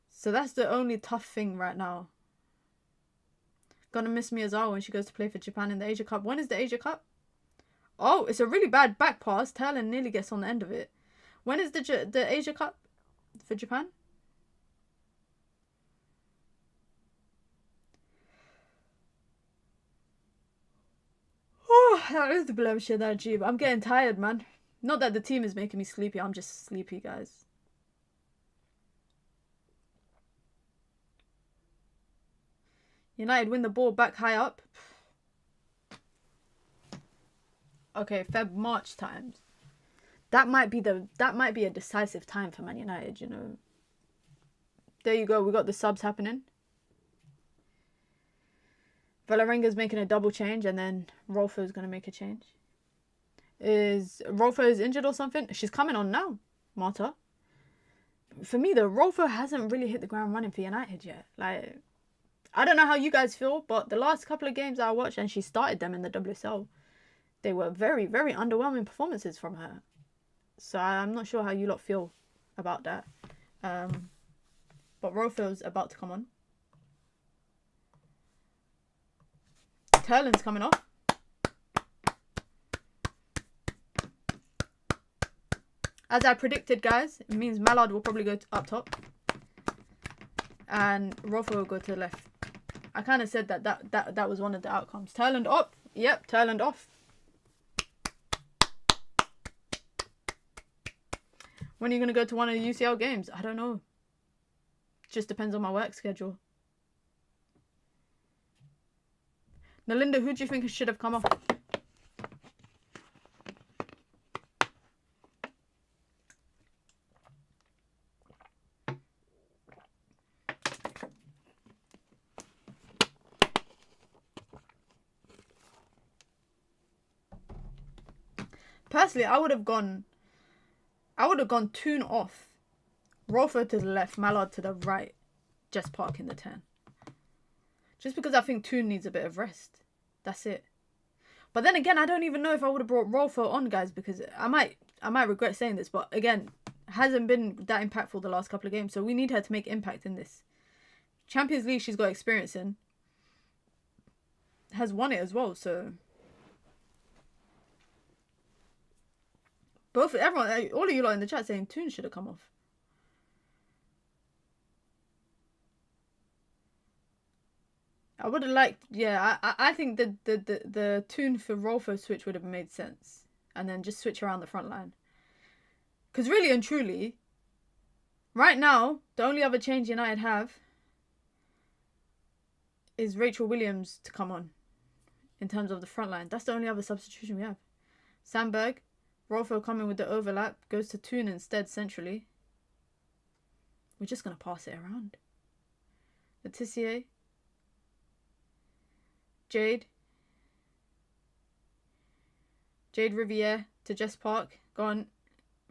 So that's the only tough thing right now. Gonna miss Miyazawa when she goes to play for Japan in the Asia Cup. When is the Asia Cup? Oh, it's a really bad back pass. Talon nearly gets on the end of it. When is the Asia Cup for Japan? Oh, that is the blemish of that Jeep. I'm getting tired, man. Not that the team is making me sleepy. I'm just sleepy, guys. United win the ball back high up. Okay, March times. That might be a decisive time for Man United, you know. There you go. We got the subs happening. Valerenga's making a double change, and then Rolfo's going to make a change. Is Rolfo injured or something? She's coming on now, Marta. For me, though, Rolfo hasn't really hit the ground running for United yet. Like, I don't know how you guys feel, but the last couple of games I watched, and she started them in the WSL, they were very, very underwhelming performances from her. So I'm not sure how you lot feel about that. But Rolfo's about to come on. Terland's coming off. As I predicted, guys, it means Mallard will probably go up top. And Rolfo will go to the left. I kind of said that was one of the outcomes. Terland up. Yep, Terland off. When are you going to go to one of the UCL games? I don't know. Just depends on my work schedule. Nalinda, who do you think should have come off? Personally, I would have gone Toon off. Rolfo to the left, Mallard to the right. Just park in the 10. Just because I think Toon needs a bit of rest. That's it. But then again, I don't even know if I would have brought Rolfo on, guys, because I might regret saying this, but again, hasn't been that impactful the last couple of games, so we need her to make impact in this. Champions League she's got experience in. Has won it as well, so everyone, all of you lot in the chat saying Toon should have come off. I would have liked, yeah, I think the Toon for Rolfo switch would have made sense. And then just switch around the front line. Because really and truly, right now, the only other change United have is Rachel Williams to come on. In terms of the front line. That's the only other substitution we have. Sandberg, Rolfo coming with the overlap, goes to Toon instead centrally. We're just going to pass it around. Letitia. Jade Riviere to Jess Park. Go on,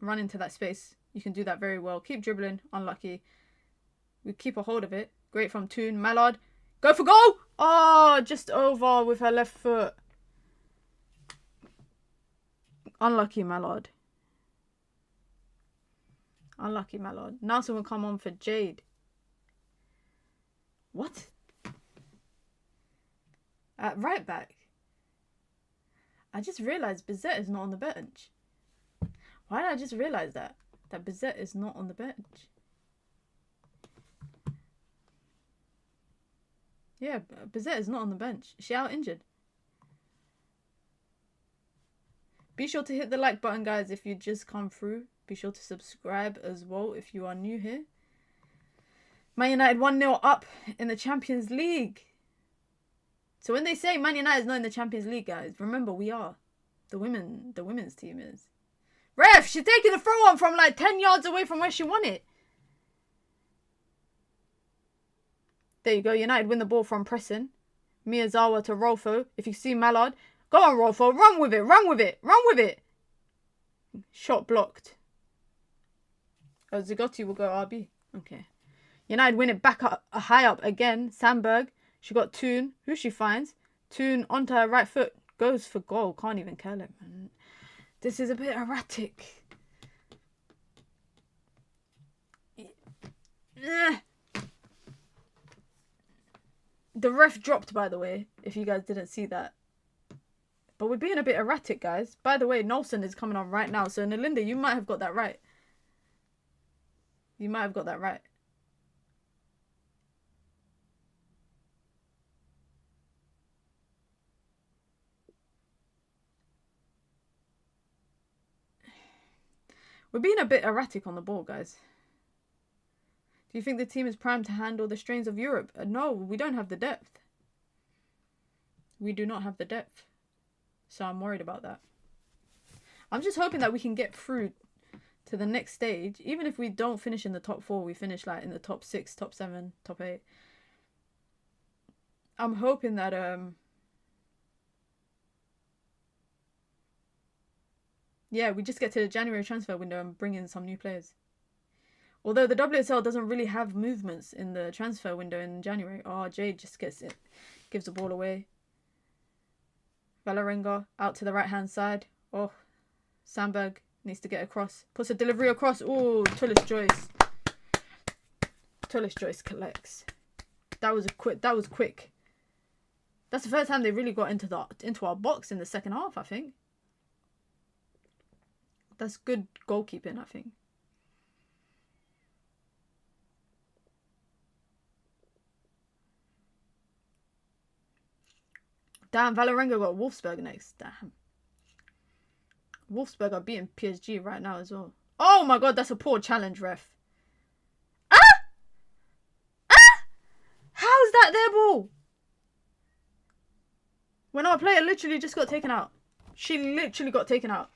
run into that space. You can do that very well. Keep dribbling. Unlucky. We keep a hold of it. Great from Toon. Mallard. Go for goal! Oh, just over with her left foot. Unlucky Mallard. Unlucky Mallard. Nelson will come on for Jade. What? At right back. I just realised Bizet is not on the bench. Why did I just realise that? That Bizet is not on the bench. Yeah, Bizet is not on the bench. Is she out injured? Be sure to hit the like button, guys, if you just come through. Be sure to subscribe as well if you are new here. Man United 1-0 up in the Champions League. So when they say Man United is not in the Champions League, guys, remember we are. The women's team is. Ref, she's taking the throw on from like 10 yards away from where she won it. There you go. United win the ball from pressing. Miyazawa to Rolfo. If you see Mallard, go on Rolfo. Run with it. Run with it. Run with it. Shot blocked. Oh, Zigotti will go RB. Okay. United win it back up, high up again. Sandberg. She got Toon. Who she finds? Toon onto her right foot. Goes for goal. Can't even curl it, man. This is a bit erratic. The ref dropped, by the way, if you guys didn't see that. But we're being a bit erratic, guys. By the way, Nolson is coming on right now. So, Nalinda, you might have got that right. You might have got that right. We're being a bit erratic on the ball, guys. Do you think the team is primed to handle the strains of Europe? No, we don't have the depth. We do not have the depth. So I'm worried about that. I'm just hoping that we can get through to the next stage. Even if we don't finish in the top 4, we finish like in the top 6, top 7, top 8. I'm hoping that yeah, we just get to the January transfer window and bring in some new players. Although the WSL doesn't really have movements in the transfer window in January. Oh, Jade just gets it. Gives the ball away. Valerenga out to the right-hand side. Oh, Sandberg needs to get across. Puts a delivery across. Oh, Tullis Joyce. Tullis Joyce collects. That was quick. That's the first time they really got into our box in the second half, I think. That's good goalkeeping, I think. Damn, Valerenga got Wolfsburg next. Damn. Wolfsburg are beating PSG right now as well. Oh my god, that's a poor challenge, ref. Ah! Ah! How's that their ball? When our player literally just got taken out. She literally got taken out.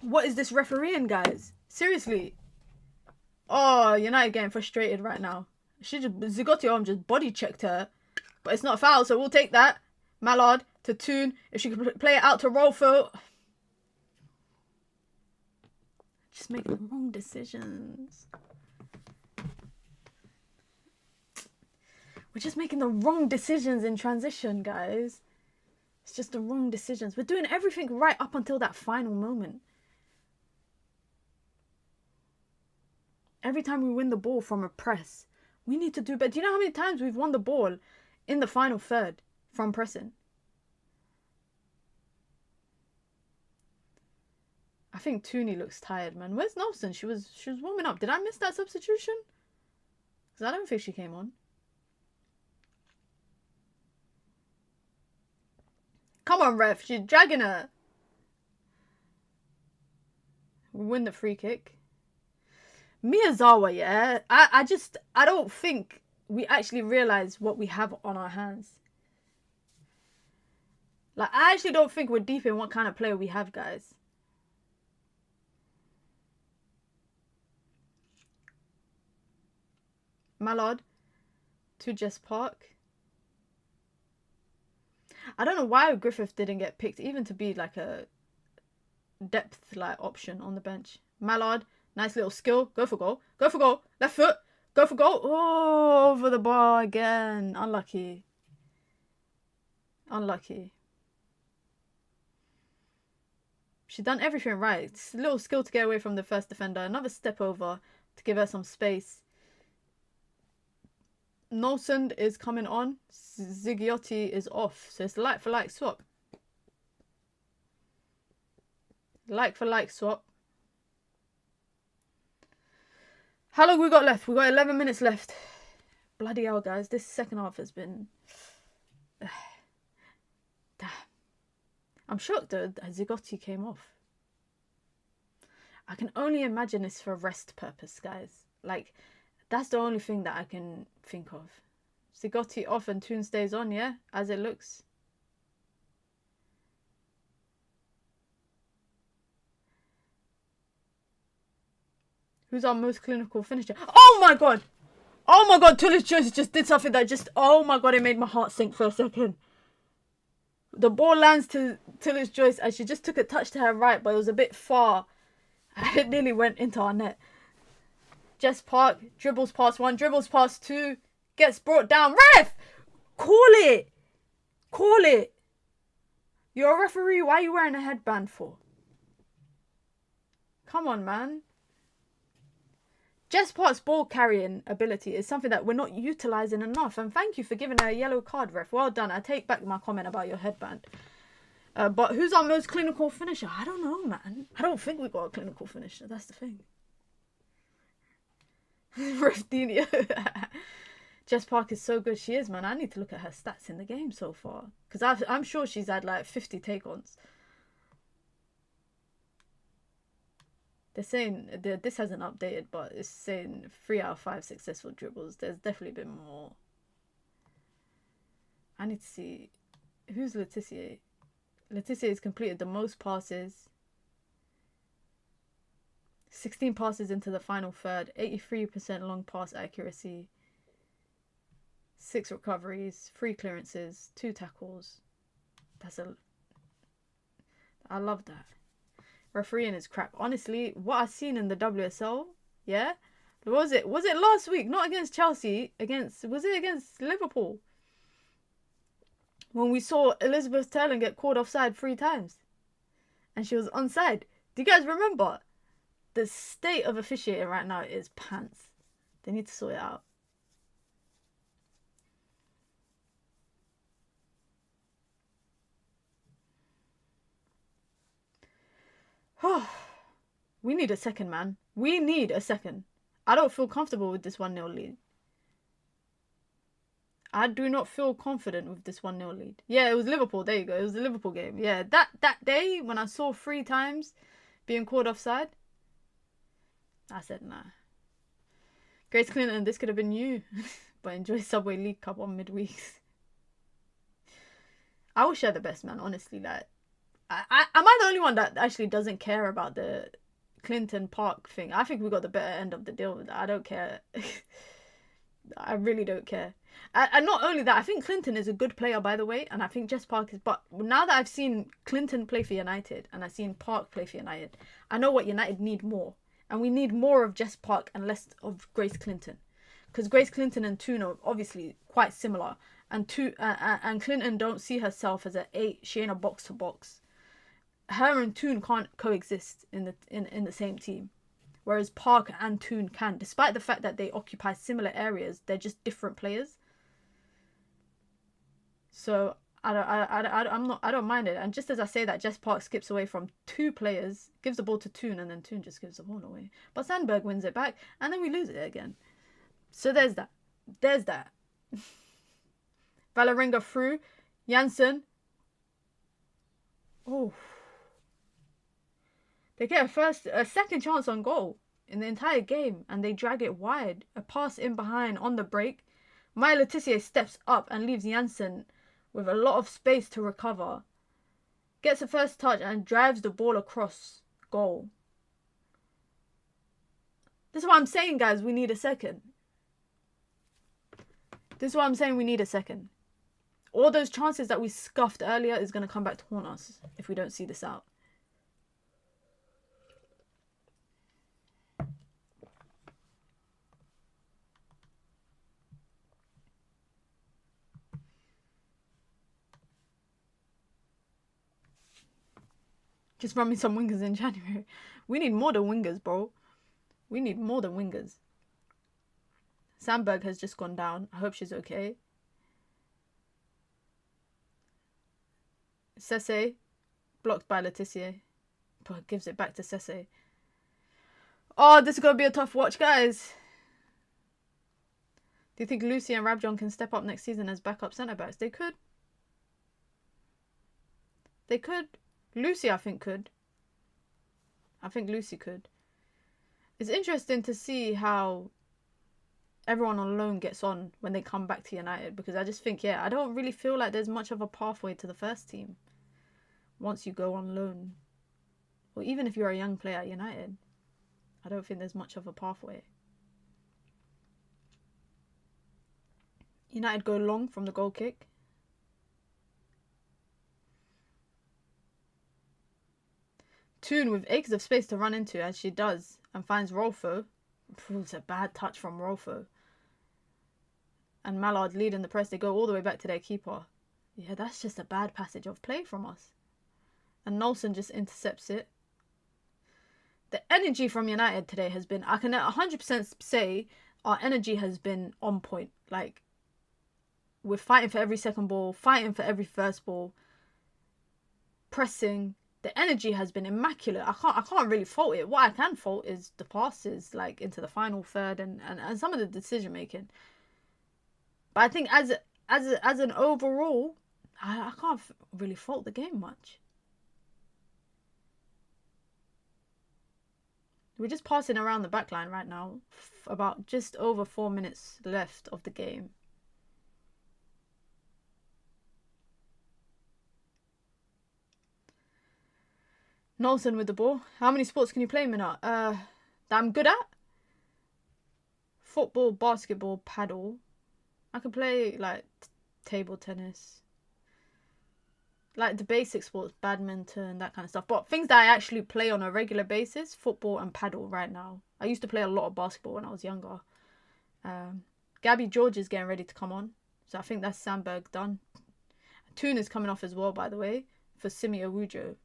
What is this refereeing, guys? Seriously. Oh, United getting frustrated right now. Zigotti just body checked her. But it's not a foul, so we'll take that. Mallard to Toon. If she could play it out to Rolfo. Just making the wrong decisions. We're just making the wrong decisions in transition, guys. It's just the wrong decisions. We're doing everything right up until that final moment. Every time we win the ball from a press, we need to do better. Do you know how many times we've won the ball in the final third from pressing? I think Tooney looks tired, man. Where's Nelson? She was warming up. Did I miss that substitution? Because I don't think she came on. Come on, ref. She's dragging her. We win the free kick. Miyazawa, yeah. I don't think we actually realize what we have on our hands. Like, I actually don't think we're deep in what kind of player we have, guys. Mallard to Jess Park. I don't know why Griffith didn't get picked, even to be like a depth like option on the bench. Mallard, nice little skill. Go for goal. Go for goal. Left foot. Go for goal. Oh, over the bar again. Unlucky. Unlucky. She's done everything right. It's a little skill to get away from the first defender. Another step over to give her some space. Nolsund is coming on. Ziggiotti is off. So it's like for like swap. Like for like swap. How long we got left? We got 11 minutes left. Bloody hell, guys. This second half has been... Damn. I'm shocked that Zigotti came off. I can only imagine it's for rest purpose, guys. Like, that's the only thing that I can think of. Zigotti off and Toon stays on, yeah? As it looks. Who's our most clinical finisher? Oh my god! Oh my god, Tullis Joyce just did something that just... Oh my god, it made my heart sink for a second. The ball lands to Tullis Joyce and she just took a touch to her right, but it was a bit far. It nearly went into our net. Jess Park dribbles past one, dribbles past two, gets brought down. Ref! Call it! Call it! You're a referee, why are you wearing a headband for? Come on, man. Jess Park's ball carrying ability is something that we're not utilising enough. And thank you for giving her a yellow card, ref. Well done. I take back my comment about your headband. But who's our most clinical finisher? I don't know, man. I don't think we've got a clinical finisher. That's the thing. Ref Dino. Jess Park is so good. She is, man. I need to look at her stats in the game so far. Because I'm sure she's had like 50 take-ons. They're saying, this hasn't updated, but it's saying 3 out of 5 successful dribbles. There's definitely been more. I need to see. Who's Letitia? Letitia has completed the most passes. 16 passes into the final third. 83% long pass accuracy. 6 recoveries. 3 clearances. 2 tackles. I love that. Refereeing is crap. Honestly, what I've seen in the WSL, yeah? Was it last week? Not against Chelsea. Was it against Liverpool? When we saw Elizabeth Taylor get called offside 3 times. And she was onside. Do you guys remember? The state of officiating right now is pants. They need to sort it out. We need a second, man. We need a second. I don't feel comfortable with this 1-0 lead. I do not feel confident with this 1-0 lead. Yeah, it was Liverpool. There you go. It was the Liverpool game. Yeah, that day when I saw 3 times being called offside, I said, nah. Grace Clinton, this could have been you. But enjoy Subway League Cup on midweeks. I wish her the best, man. Honestly, like, am I the only one that actually doesn't care about the Clinton Park thing. I think we got the better end of the deal with that. I don't care. I really don't care. And not only that, I think Clinton is a good player, by the way, and I think Jess Park is. But now that I've seen Clinton play for United and I've seen Park play for United, I know what United need more, and we need more of Jess Park and less of Grace Clinton, because Grace Clinton and Toon are obviously quite similar, and Clinton don't see herself as an 8. She ain't a box to box. Her and Toon can't coexist in the same team. Whereas Park and Toon can, despite the fact that they occupy similar areas, they're just different players. So I don't mind it. And just as I say that, Jess Park skips away from 2 players, gives the ball to Toon, and then Toon just gives the ball away. But Sandberg wins it back, and then we lose it again. So there's that. There's that. Valerenga through. Janssen. Oh. They get a second chance on goal in the entire game, and they drag it wide. A pass in behind on the break. Maya Letitia steps up and leaves Janssen with a lot of space to recover. Gets a first touch and drives the ball across goal. This is what I'm saying, guys. We need a second. This is what I'm saying. We need a second. All those chances that we scuffed earlier is going to come back to haunt us if we don't see this out. Just run me some wingers in January. We need more than wingers, bro. We need more than wingers. Sandberg has just gone down. I hope she's okay. Sese, blocked by Letitia, but gives it back to Sese. Oh, this is going to be a tough watch, guys. Do you think Lucy and Rabjon can step up next season as backup centre-backs? They could. They could. Lucy, I think, could. I think Lucy could. It's interesting to see how everyone on loan gets on when they come back to United, because I just think, yeah, I don't really feel like there's much of a pathway to the first team once you go on loan. Or even if you're a young player at United, I don't think there's much of a pathway. United go long from the goal kick. Toon with acres of space to run into, as she does, and finds Rolfo. It's a bad touch from Rolfo. And Mallard leading the press. They go all the way back to their keeper. Yeah, that's just a bad passage of play from us. And Nolson just intercepts it. The energy from United today has been, I can 100% say our energy has been on point. Like, we're fighting for every second ball, fighting for every first ball, pressing. The energy has been immaculate. I can't really fault it. What I can fault is the passes, like, into the final third and some of the decision making. But I think as an overall, I can't really fault the game much. We're just passing around the back line right now. About just over 4 minutes left of the game. Nolson with the ball. How many sports can you play, Minna? That I'm good at? Football, basketball, paddle. I can play, like, table tennis. Like, the basic sports, badminton, that kind of stuff. But things that I actually play on a regular basis, football and paddle right now. I used to play a lot of basketball when I was younger. Gabby George is getting ready to come on. So I think that's Sandberg done. Toon is coming off as well, by the way, for Simi Awujo.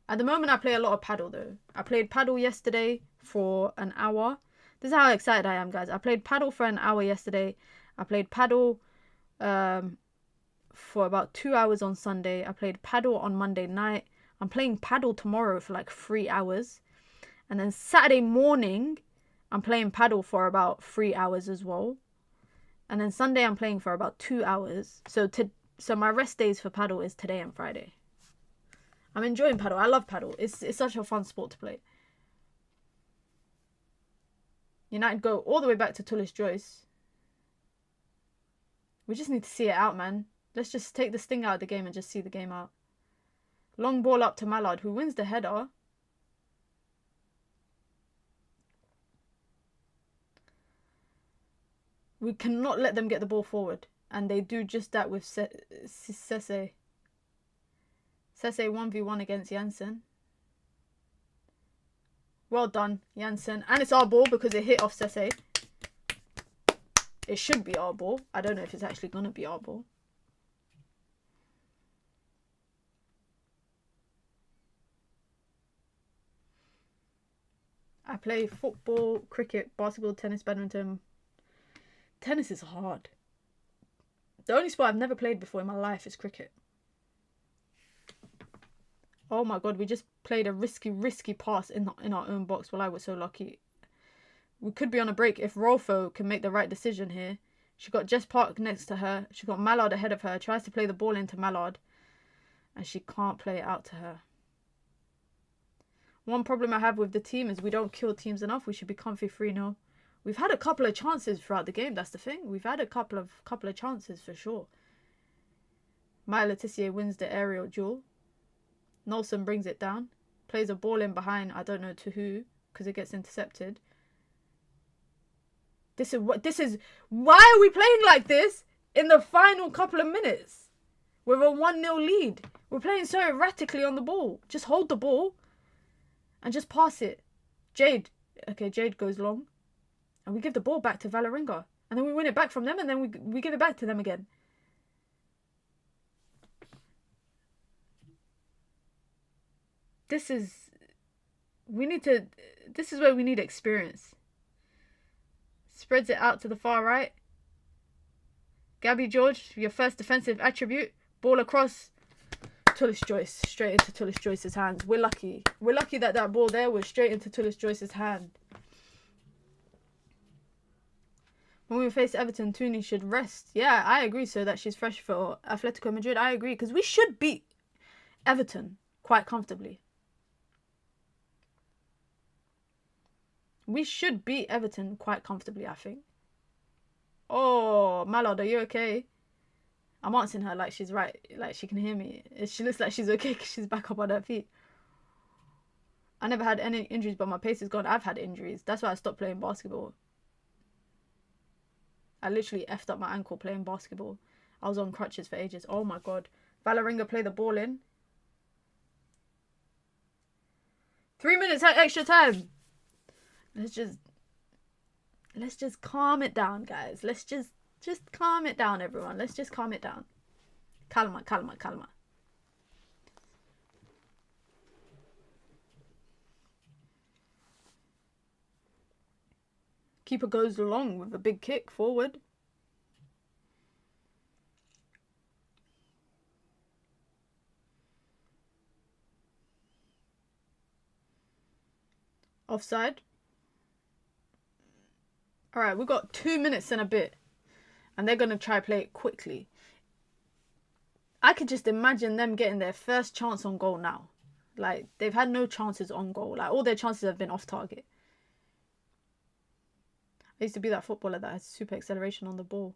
At the moment, I play a lot of paddle, though. I played paddle yesterday for an hour. This is how excited I am, guys. I played paddle for an hour yesterday. I played paddle for about 2 hours on Sunday. I played paddle on Monday night. I'm playing paddle tomorrow for like 3 hours. And then Saturday morning, I'm playing paddle for about 3 hours as well. And then Sunday, I'm playing for about 2 hours. So my rest days for paddle is today and Friday. I'm enjoying paddle. I love paddle. It's such a fun sport to play. United go all the way back to Tullis Joyce. We just need to see it out, man. Let's just take the sting out of the game and just see the game out. Long ball up to Mallard, who wins the header. We cannot let them get the ball forward. And they do just that with Sese. Sese 1v1 against Jansen. Well done, Jansen. And it's our ball because it hit off Sese. It should be our ball. I don't know if it's actually going to be our ball. I play football, cricket, basketball, tennis, badminton. Tennis is hard. The only sport I've never played before in my life is cricket. Oh my god, we just played a risky pass in our own box. Well, I was so lucky. We could be on a break if Rolfo can make the right decision here. She got Jess Park next to her. She got Mallard ahead of her. Tries to play the ball into Mallard. And she can't play it out to her. One problem I have with the team is we don't kill teams enough. We should be comfy 3-0. We've had a couple of chances throughout the game. That's the thing. We've had a couple of chances for sure. Maya Letitia wins the aerial duel. Nelson brings it down. Plays a ball in behind. I don't know to who because it gets intercepted. This is why are we playing like this in the final couple of minutes with a 1-0 lead? We're playing so erratically on the ball. Just hold the ball and just pass it. Jade. Okay, Jade goes long. And we give the ball back to Valerenga. And then we win it back from them and then we give it back to them again. This is where we need experience. Spreads it out to the far right. Gabby George, your first defensive attribute. Ball across. Tullis Joyce. Straight into Tullis Joyce's hands. We're lucky. We're lucky that that ball there was straight into Tullis Joyce's hand. When we face Everton, Tooney should rest. Yeah, I agree, so that she's fresh for Atletico Madrid. I agree, because we should beat Everton quite comfortably. We should beat Everton quite comfortably, I think. Oh, Mallard, are you okay? I'm answering her like she's right, like she can hear me. She looks like she's okay because she's back up on her feet. I never had any injuries, but my pace is gone. I've had injuries. That's why I stopped playing basketball. I literally effed up my ankle playing basketball. I was on crutches for ages. Oh my god. Valerenga play the ball in. 3 minutes extra time. Let's just calm it down, guys. Let's just calm it down, everyone. Let's just calm it down. Calma, calma, calma. Keeper goes long with a big kick forward. Offside. Alright, we've got 2 minutes and a bit. And they're going to try play it quickly. I could just imagine them getting their first chance on goal now. Like, they've had no chances on goal. Like, all their chances have been off target. I used to be that footballer that had super acceleration on the ball.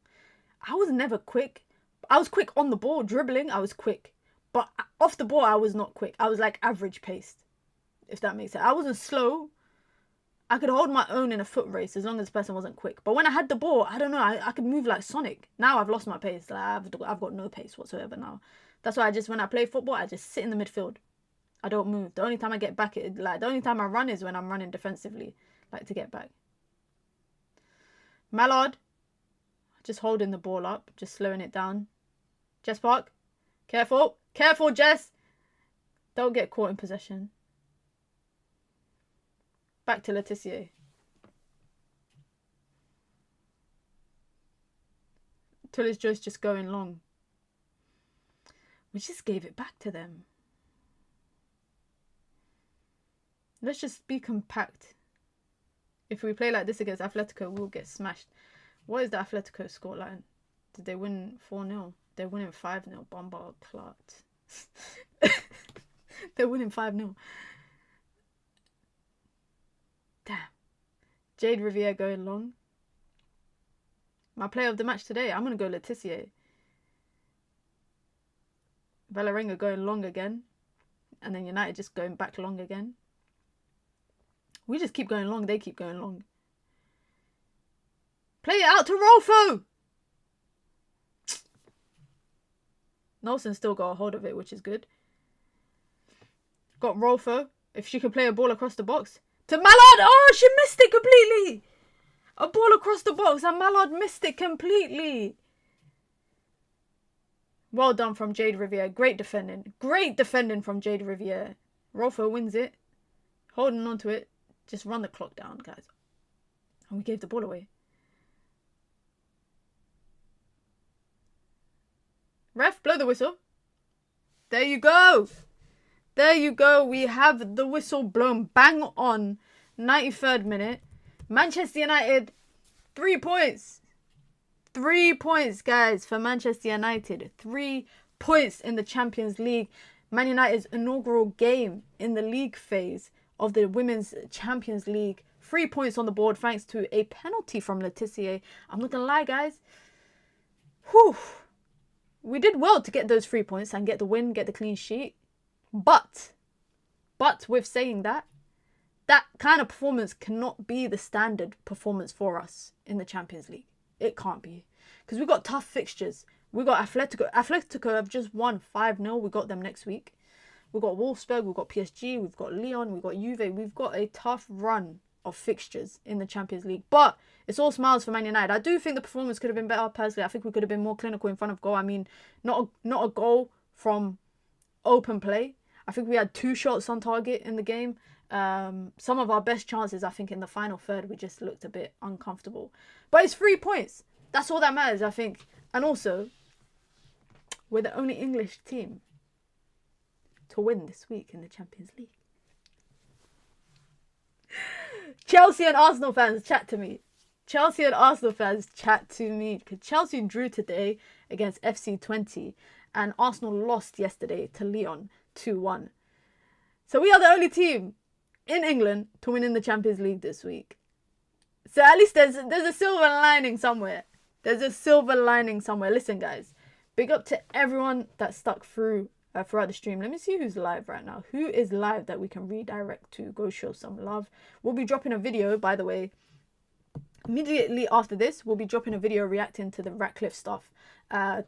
I was never quick. I was quick on the ball. Dribbling, I was quick. But off the ball, I was not quick. I was like average paced. If that makes sense. I wasn't slow. I could hold my own in a foot race as long as the person wasn't quick. But when I had the ball, I don't know, I could move like Sonic. Now I've lost my pace. Like, I've got no pace whatsoever now. That's why when I play football, I just sit in the midfield. I don't move. The only time I get back, the only time I run is when I'm running defensively, like to get back. Mallard, just holding the ball up, just slowing it down. Jess Park, careful. Careful, Jess. Don't get caught in possession. Back to Letitia. Tullis Joyce just going long. We just gave it back to them. Let's just be compact. If we play like this against Atletico, we'll get smashed. What is the Atletico scoreline? Did they win 4-0? They're winning 5-0. Bombard Clot. They're winning 5-0. Damn. Jade Riviere going long. My player of the match today, I'm going to go Letitia. Valerenga going long again. And then United just going back long again. We just keep going long. They keep going long. Play it out to Rolfo. Nelson still got a hold of it, which is good. Got Rolfo. If she can play a ball across the box. To Mallard. Oh, she missed it completely. A ball across the box and Mallard missed it completely. Well done from Jade Riviere. Great defending. Great defending from Jade Riviere. Rolfo wins it. Holding on to it. Just run the clock down, guys. And we gave the ball away. Ref, blow the whistle. There you go. There you go. We have the whistle blown. Bang on. 93rd minute. Manchester United, 3 points. 3 points, guys, for Manchester United. 3 points in the Champions League. Man United's inaugural game in the league phase of the Women's Champions League. 3 points on the board thanks to a penalty from Laetitia. I'm not going to lie, guys. Whew. We did well to get those 3 points and get the win, get the clean sheet. But with saying that, that kind of performance cannot be the standard performance for us in the Champions League. It can't be. Because we've got tough fixtures. We've got Atletico. Atletico have just won 5-0. We got them next week. We've got Wolfsburg. We've got PSG. We've got Lyon. We've got Juve. We've got a tough run of fixtures in the Champions League. But it's all smiles for Man United. I do think the performance could have been better personally. I think we could have been more clinical in front of goal. I mean, not a goal from open play. I think we had 2 shots on target in the game. Some of our best chances, I think, in the final third, we just looked a bit uncomfortable. But it's 3 points. That's all that matters, I think. And also, we're the only English team to win this week in the Champions League. Chelsea and Arsenal fans, chat to me. Chelsea and Arsenal fans, chat to me. Because Chelsea drew today against FC20. And Arsenal lost yesterday to Lyon 2-1. So we are the only team in England to win in the Champions League this week. So at least there's a silver lining somewhere. There's a silver lining somewhere. Listen, guys. Big up to everyone that stuck through throughout the stream. Let me see who's live right now. Who is live that we can redirect to? Go show some love. We'll be dropping a video, by the way. Immediately after this, we'll be dropping a video reacting to the Ratcliffe stuff.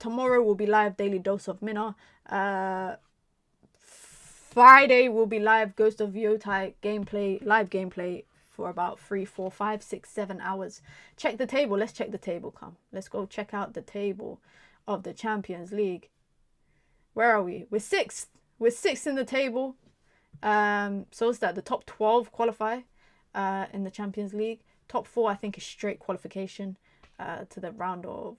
Tomorrow will be live Daily Dose of Mina. Friday will be live Ghost of Yotai gameplay, live gameplay for about 3, 4, 5, 6, 7 hours. Check the table. Let's check the table. Come. Let's go check out the table of the Champions League. Where are we? We're 6th. We're 6th in the table. So is that the top 12 qualify in the Champions League. Top 4, I think, is straight qualification to the round of,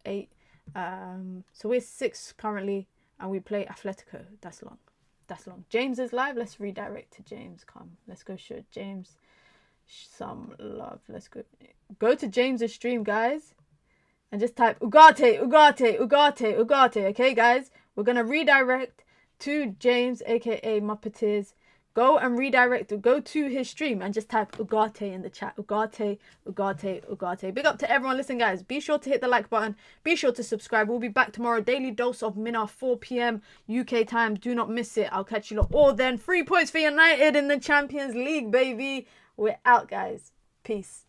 8. So we're 6th currently, and we play Atletico. That's long. That's long. James is live. Let's redirect to James. Come. Let's go show James some love. Let's go to James's stream, guys. And just type Ugarte, Ugarte, Ugarte, Ugarte. Okay, guys? We're going to redirect to James, a.k.a. Muppeteers. Go and redirect, go to his stream and just type Ugarte in the chat. Ugarte, Ugarte, Ugarte. Big up to everyone. Listen, guys, be sure to hit the like button. Be sure to subscribe. We'll be back tomorrow. Daily Dose of Mina, 4 p.m. UK time. Do not miss it. I'll catch you lot all then. 3 points for United in the Champions League, baby. We're out, guys. Peace.